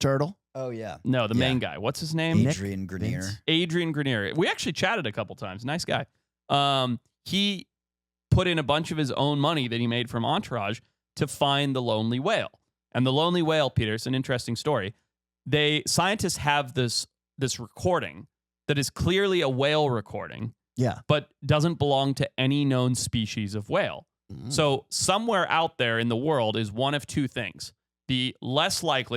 Turtle. Oh yeah. No, the main guy. What's his name? Adrian Grenier. Vince? Adrian Grenier. We actually chatted a couple times. Nice guy. He put in a bunch of his own money that he made from Entourage to find the lonely whale. And the lonely whale, Peter, it's an interesting story. Scientists have this recording that is clearly a whale recording, Yeah. but doesn't belong to any known species of whale. So somewhere out there in the world is one of two things. The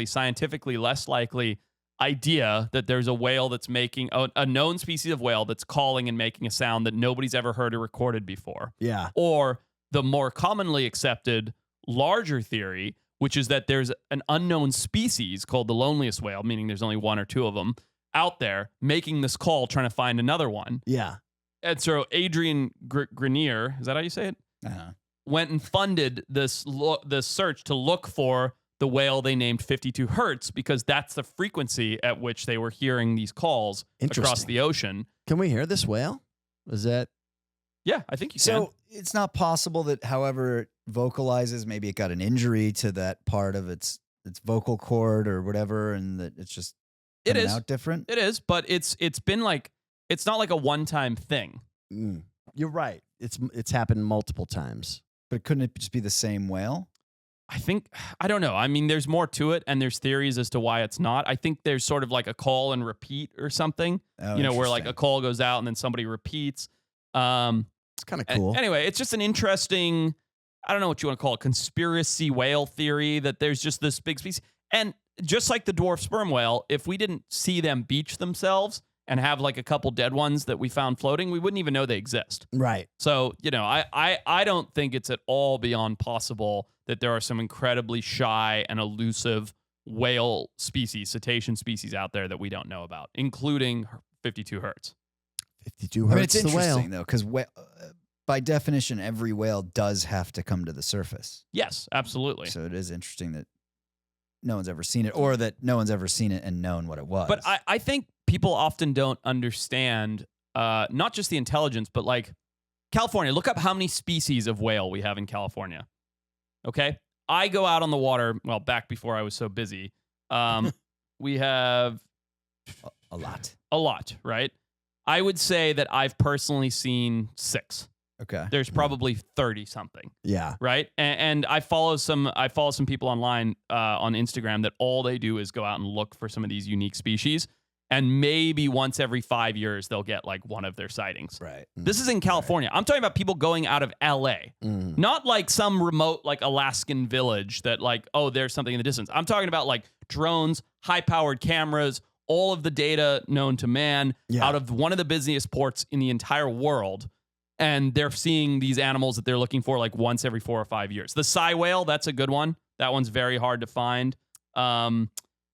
scientifically less likely idea that there's a whale that's making a known species of whale that's calling and making a sound that nobody's ever heard or recorded before. Yeah. Or the more commonly accepted larger theory, which is that there's an unknown species called the loneliest whale, meaning there's only one or two of them out there making this call, trying to find another one. Yeah. And so Adrian Grenier, is that how you say it? Went and funded this search to look for the whale they named 52 Hertz because that's the frequency at which they were hearing these calls across Interesting. the ocean. Can we hear this whale? Is that? Yeah, I think you can. So it's not possible that however it vocalizes, maybe it got an injury to that part of its vocal cord or whatever, and that it's just coming out different. It is, but it's been like, it's not like a one-time thing. You're right. It's happened multiple times. But couldn't it just be the same whale? I don't know. I mean, there's more to it, and there's theories as to why it's not. I think there's sort of like a call and repeat or something, Oh, where like interesting. a call goes out and then somebody repeats. It's kind of cool. Anyway, it's just an interesting, I don't know what you want to call it, conspiracy whale theory that there's just this big species. And just like the dwarf sperm whale, if we didn't see them beach themselves and have like a couple dead ones that we found floating, we wouldn't even know they exist. Right. So, I don't think it's at all beyond possible that there are some incredibly shy and elusive whale species, cetacean species out there that we don't know about, including 52 Hertz. 52 Hertz. It's the whale. interesting though, because by definition, every whale does have to come to the surface. Yes, absolutely. So it is interesting that no one's ever seen it, or that no one's ever seen it and known what it was. But I think people often don't understand not just the intelligence, but like California. Look up how many species of whale we have in California. Okay? I go out on the water, well, back before I was so busy. We have a lot. a lot, right? I would say that I've personally seen 6. Okay. There's probably 30 something. Yeah. Right. And I follow some people online on Instagram that all they do is go out and look for some of these unique species. And maybe once every 5 years, they'll get like one of their sightings. Right. This is in California. I'm talking about people going out of LA, not like some remote like Alaskan village that like, oh, there's something in the distance. I'm talking about like drones, high powered cameras, all of the data known to man out of one of the busiest ports in the entire world. And they're seeing these animals that they're looking for like once every 4 or 5 years. The sei whale, that's a good one. That one's very hard to find.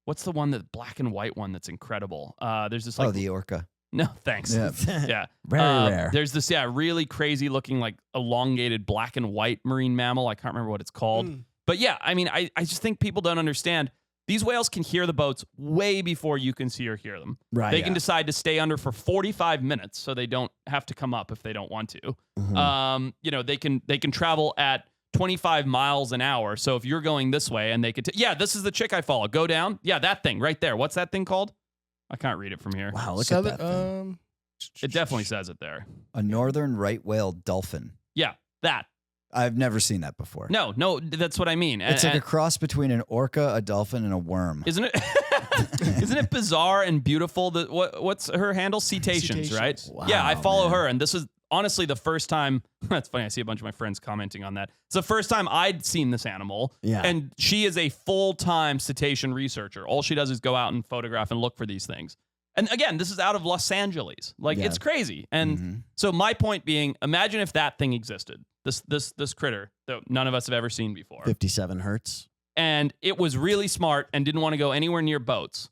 What's the one, that black and white one that's incredible? There's this like the orca. No, thanks. Yeah. Yeah. Very rare. There's this really crazy looking like elongated black and white marine mammal. I can't remember what it's called. But yeah, I mean, I just think people don't understand. These whales can hear the boats way before you can see or hear them. Right. They can decide to stay under for 45 minutes so they don't have to come up if they don't want to. They can travel at 25 miles an hour. So if you're going this way and they could, this is the chick I follow. Go down. Yeah, that thing right there. What's that thing called? I can't read it from here. Wow, look at that thing. It definitely says it there. A northern right whale dolphin. Yeah, that. I've never seen that before. No, that's what I mean. It's like a cross between an orca, a dolphin, and a worm. Isn't it? Isn't it bizarre and beautiful? That what's her handle? Cetaceans, right? Wow, Yeah, I follow man. her, and this is honestly the first time. That's funny. I see a bunch of my friends commenting on that. It's the first time I'd seen this animal. Yeah. And she is a full-time cetacean researcher. All she does is go out and photograph and look for these things. And again, this is out of Los Angeles. Like, Yeah. it's crazy. And so my point being, imagine if that thing existed. This critter that none of us have ever seen before. 57 hertz. And it was really smart and didn't want to go anywhere near boats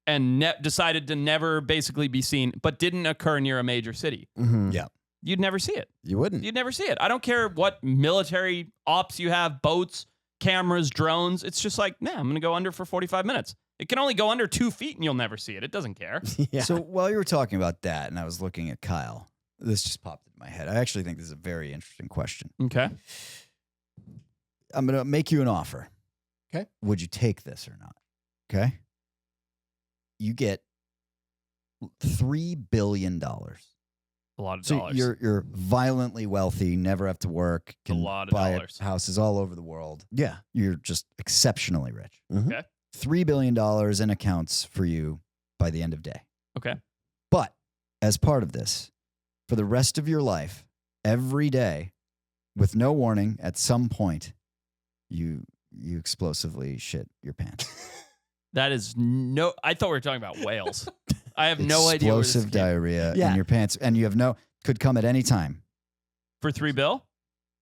and decided to never basically be seen, but didn't occur near a major city. Mm-hmm. Yeah. You'd never see it. You wouldn't. You'd never see it. I don't care what military ops you have, boats, cameras, drones. It's just like, nah, I'm going to go under for 45 minutes. It can only go under 2 feet and you'll never see it. It doesn't care. Yeah. So while you were talking about that, and I was looking at Kyle, this just popped into my head. I actually think this is a very interesting question. Okay. I'm going to make you an offer. Okay. Would you take this or not? Okay. You get $3 billion. A lot of So dollars. you're violently wealthy, never have to work, can lot of buy dollars. houses all over the world. yeah. You're just exceptionally rich. Mhm. Okay. $3 billion in accounts for you by the end of day. Okay. But as part of this, for the rest of your life, every day, with no warning, at some point, you explosively shit your pants. That is no. I thought we were talking about whales. I have no idea. Where this Explosive came- diarrhea Yeah. in your pants, and you have could come at any time. For $3 billion?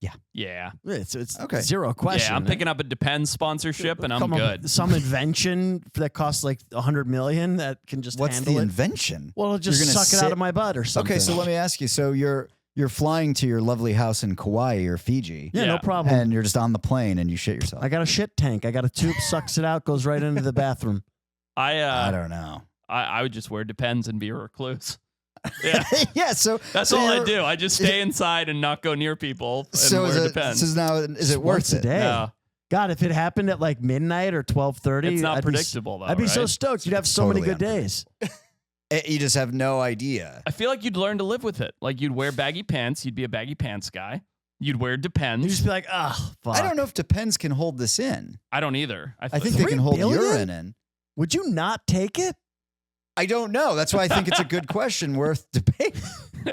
Yeah. Yeah. It's Okay. zero question. Yeah, I'm picking up a Depends sponsorship and I'm Come on, good. Some invention that costs like $100 million that can just What's handle the it. invention? Well, it'll just You're gonna suck it out sit- of my butt or something. Okay, so let me ask you. So you're flying to your lovely house in Kauai or Fiji, Yeah, Yeah. no problem. and you're just on the plane and you shit yourself. I got a shit tank. I got a tube, sucks it out, goes right into the bathroom. I don't know. I would just wear Depends and be a recluse. Yeah. Yeah, so That's so all I you're- do. I just stay inside and not go near people and So wear is it, Depends. so now is it Once worth a it? day. No, God, if it happened at like midnight or 12:30, it's not I'd be predictable though. I'd be so right? stoked. You'd have so many Totally good days. You just have no idea. I feel like you'd learn to live with it. Like you'd wear baggy pants. You'd be a baggy pants guy. You'd wear Depends. You'd just be like, oh, fuck. I don't know if Depends can hold this in. I don't either. I think they $3 can hold billion? urine in. Would you not take it? I don't know. That's why I think it's a good question worth debate.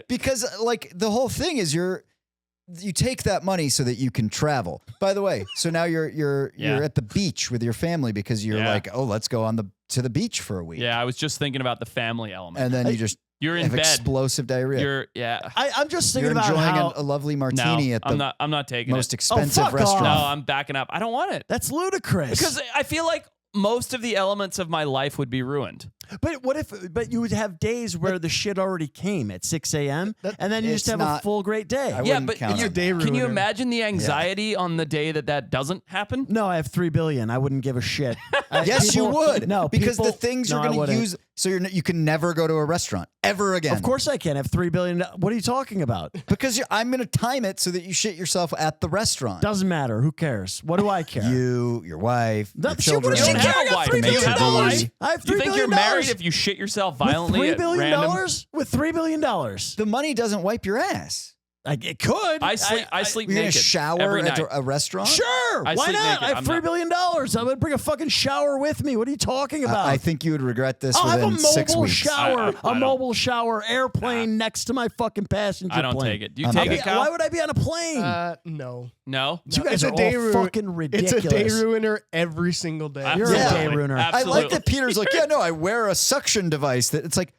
Because like the whole thing is you take that money so that you can travel. By the way, so now you're Yeah. at the beach with your family because you're Yeah. like, oh, let's go to the beach for a week. Yeah, I was just thinking about the family element. And then you just You're in have bed. explosive diarrhea. You're yeah. I'm just thinking You're about enjoying how a lovely martini No, at the I'm not taking most it. expensive fuck off. restaurant. No, I'm backing up. I don't want it. that's ludicrous. Because I feel like most of the elements of my life would be ruined. But what if? But you would have days where the shit already came at 6 a.m. and then you just It's have a not- full great day. I Yeah, wouldn't but count you- on day that. Can you ruiner. imagine the anxiety on the day that doesn't happen? No, I have $3 billion. I wouldn't give a shit. Yes, you would. No, because the people- things no, you're I going to wouldn't. use, so you can never go to a restaurant ever again. Of course I can. I have $3 billion. What are you talking about? because I'm going to time it so that you shit yourself at the restaurant. Doesn't matter. Who cares? What do I care? You, your wife, That- your she- what children. does she You don't care? have I a got wife. $3 Do you billion. have a wife? I have $3 You think billion. you're married if you shit yourself violently with $3 at billion random? with $3 billion. The money doesn't wipe your ass. Like it could. I sleep You're going naked to shower every at night. a restaurant? Sure. I Why sleep not? naked. I have I'm $3 not- billion. I would bring a fucking shower with me. What are you talking about? I think you would regret this I'll have a within 6 mobile weeks. shower, I a don't- mobile shower airplane next to my fucking passenger I don't plane. take it. Do you I'm take not- it, Kyle? Why would I be on a plane? No. No. you guys It's are a day all ru- fucking It's ridiculous. a day ruiner every single day. You're Yeah. a day ruiner. I Absolutely. like that Peter's like, yeah, no, I wear a suction device. That it's like,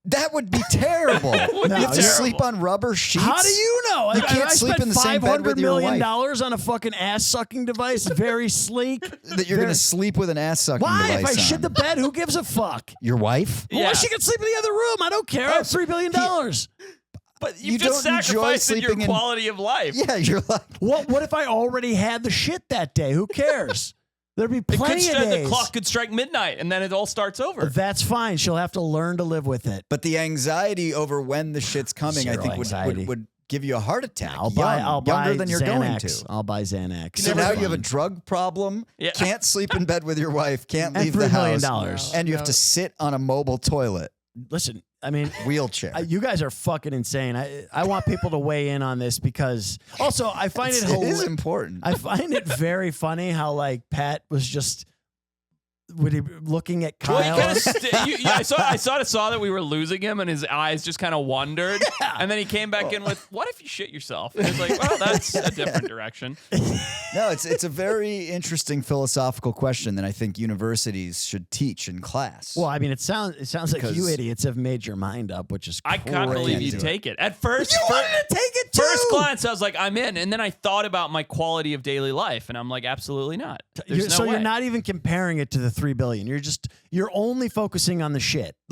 that would be terrible. would you be have to terrible. sleep on rubber sheets. How do you know? You can't I sleep spent in the same bed with $500 your million wife. on a fucking ass sucking device, very sleek. that you're going to sleep with an ass sucking Why? device If I on? shit the bed, who gives a fuck? Your wife? Yeah. Well, she can sleep in the other room. I don't care. I have $3 billion. But You you've just don't enjoy sacrificed your sleeping in- quality of life. Yeah, you're like, What if I already had the shit that day? Who cares? There'd be It could plenty of the days. clock could strike midnight and then it all starts over. That's fine. She'll have to learn to live with it. but the anxiety over when the shit's coming, I Zero think anxiety. would give you a heart attack. I'll buy younger than you're Xanax. going to. I'll buy Xanax. So It's now you have a fine. drug problem, Yeah. can't sleep in bed with your wife, can't And leave the $3 million. house, and you have to sit on a mobile toilet. Listen, I mean, Wheelchair. you guys are fucking insane. I want people to weigh in on this because also I find it is important. I find it very funny how like Pat was just looking at Kyle. Well, I sort of saw that we were losing him, and his eyes just kind of wandered. Yeah. And then he came back in with, "What if you shit yourself?" And it's like, well, that's a different direction. No, it's a very interesting philosophical question that I think universities should teach in class. Well, I mean, it sounds like you Because- idiots have made your mind up, which is I can't believe you Crazy. take it. At first, You wanted to take it too. first glance, I was like, I'm in. And then I thought about my quality of daily life, and I'm like, absolutely not. There's no So way. you're not even comparing it to the $3 billion. You're only focusing on the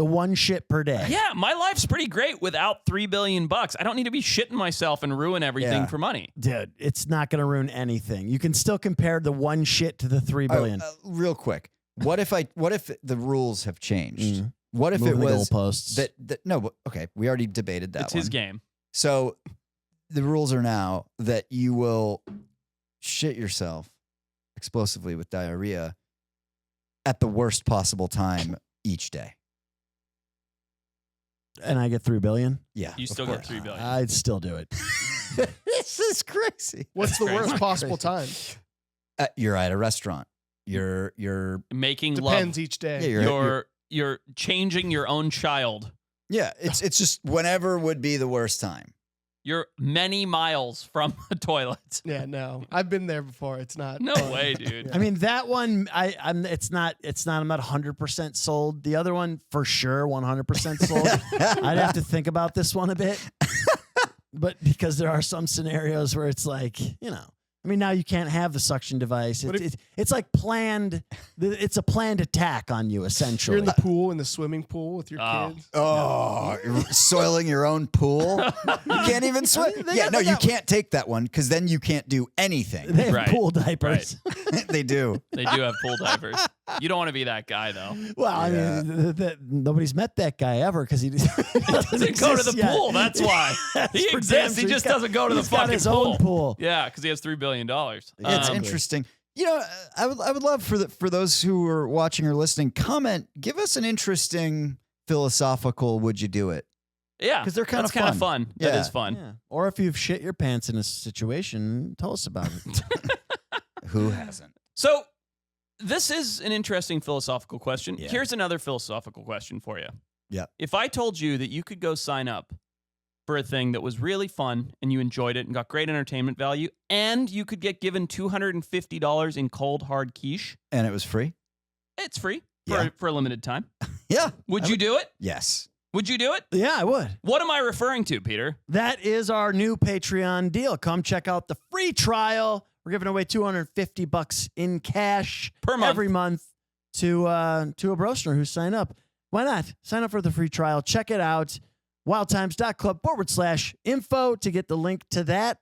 one shit per day. Yeah, my life's pretty great without $3 billion. I don't need to be shitting myself and ruin everything Yeah. for money. Dude, it's not going to ruin anything. You can still compare the one shit to the $3 billion. Real quick, what if the rules have changed? Mm. What if Moving it the was goalposts. that no? but- Okay, we already debated that. It's his one. game. So the rules are now that you will shit yourself explosively with diarrhea at the worst possible time each day. And I get $3 billion. Yeah, You of still get course. $3 billion. I'd still do it. This is crazy. What's the crazy. worst possible time? You're at a restaurant. You're Making Depends love. each day. yeah, You're changing your own child. yeah. It's just whenever would be the worst time. You're many miles from a toilet. Yeah, no. I've been there before. It's not. No fun. way, dude. I mean, that one, I'm not 100% sold. The other one, for sure, 100% sold. I'd have to think about this one a bit. But because there are some scenarios where it's like, I mean, now you can't have the suction device. What It's like planned. It's a planned attack on you, essentially. You're in the pool, in the swimming pool with your Oh. kids. Oh, you're soiling your own pool. You can't even swim. They Yeah, got- no, they you got- can't take that one because then you can't do anything. They have Right. pool diapers. They do. They do have pool diapers. You don't want to be that guy, though. Well, I Yeah. mean, nobody's met that guy ever because he doesn't Doesn't go to the exist yet. pool. That's why. He for exists. damn He sure. just He's got- doesn't go to the he's got fucking his pool. own pool. Yeah, because he has $3 billion. It's Um, interesting. I would love for those who are watching or listening, comment, give us an interesting philosophical would you do it? Yeah, 'Cause they're kinda that's kind of fun. fun. That Yeah. is fun. Yeah. Or if you've shit your pants in a situation, tell us about it. Who hasn't? So, this is an interesting philosophical question. Yeah. Here's another philosophical question for you. Yeah. If I told you that you could go sign up for a thing that was really fun and you enjoyed it and got great entertainment value, and you could get given $250 in cold hard quiche, And it was free? it's free Yeah. for a limited time. Yeah. Would you do it? Yes. Would you do it? Yeah, I would. What am I referring to, Peter? That is our new Patreon deal. Come check out the free trial. We're giving away $250 in cash Per month. every month to a brostener who sign up. Why not? Sign up for the free trial. Check it out. wildtimes.club/info to get the link to that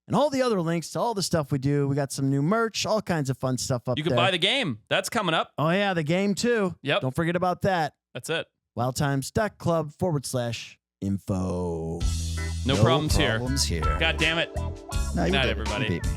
and all the other links to all the stuff we do. We got some new merch, all kinds of fun stuff up You there. can buy the game. That's coming up. Oh, yeah, the game too. Yep. Don't forget about that. That's it. wildtimes.club/info. No problems here. Problems here. God damn it. No, you Good night, did it. everybody. You beat me.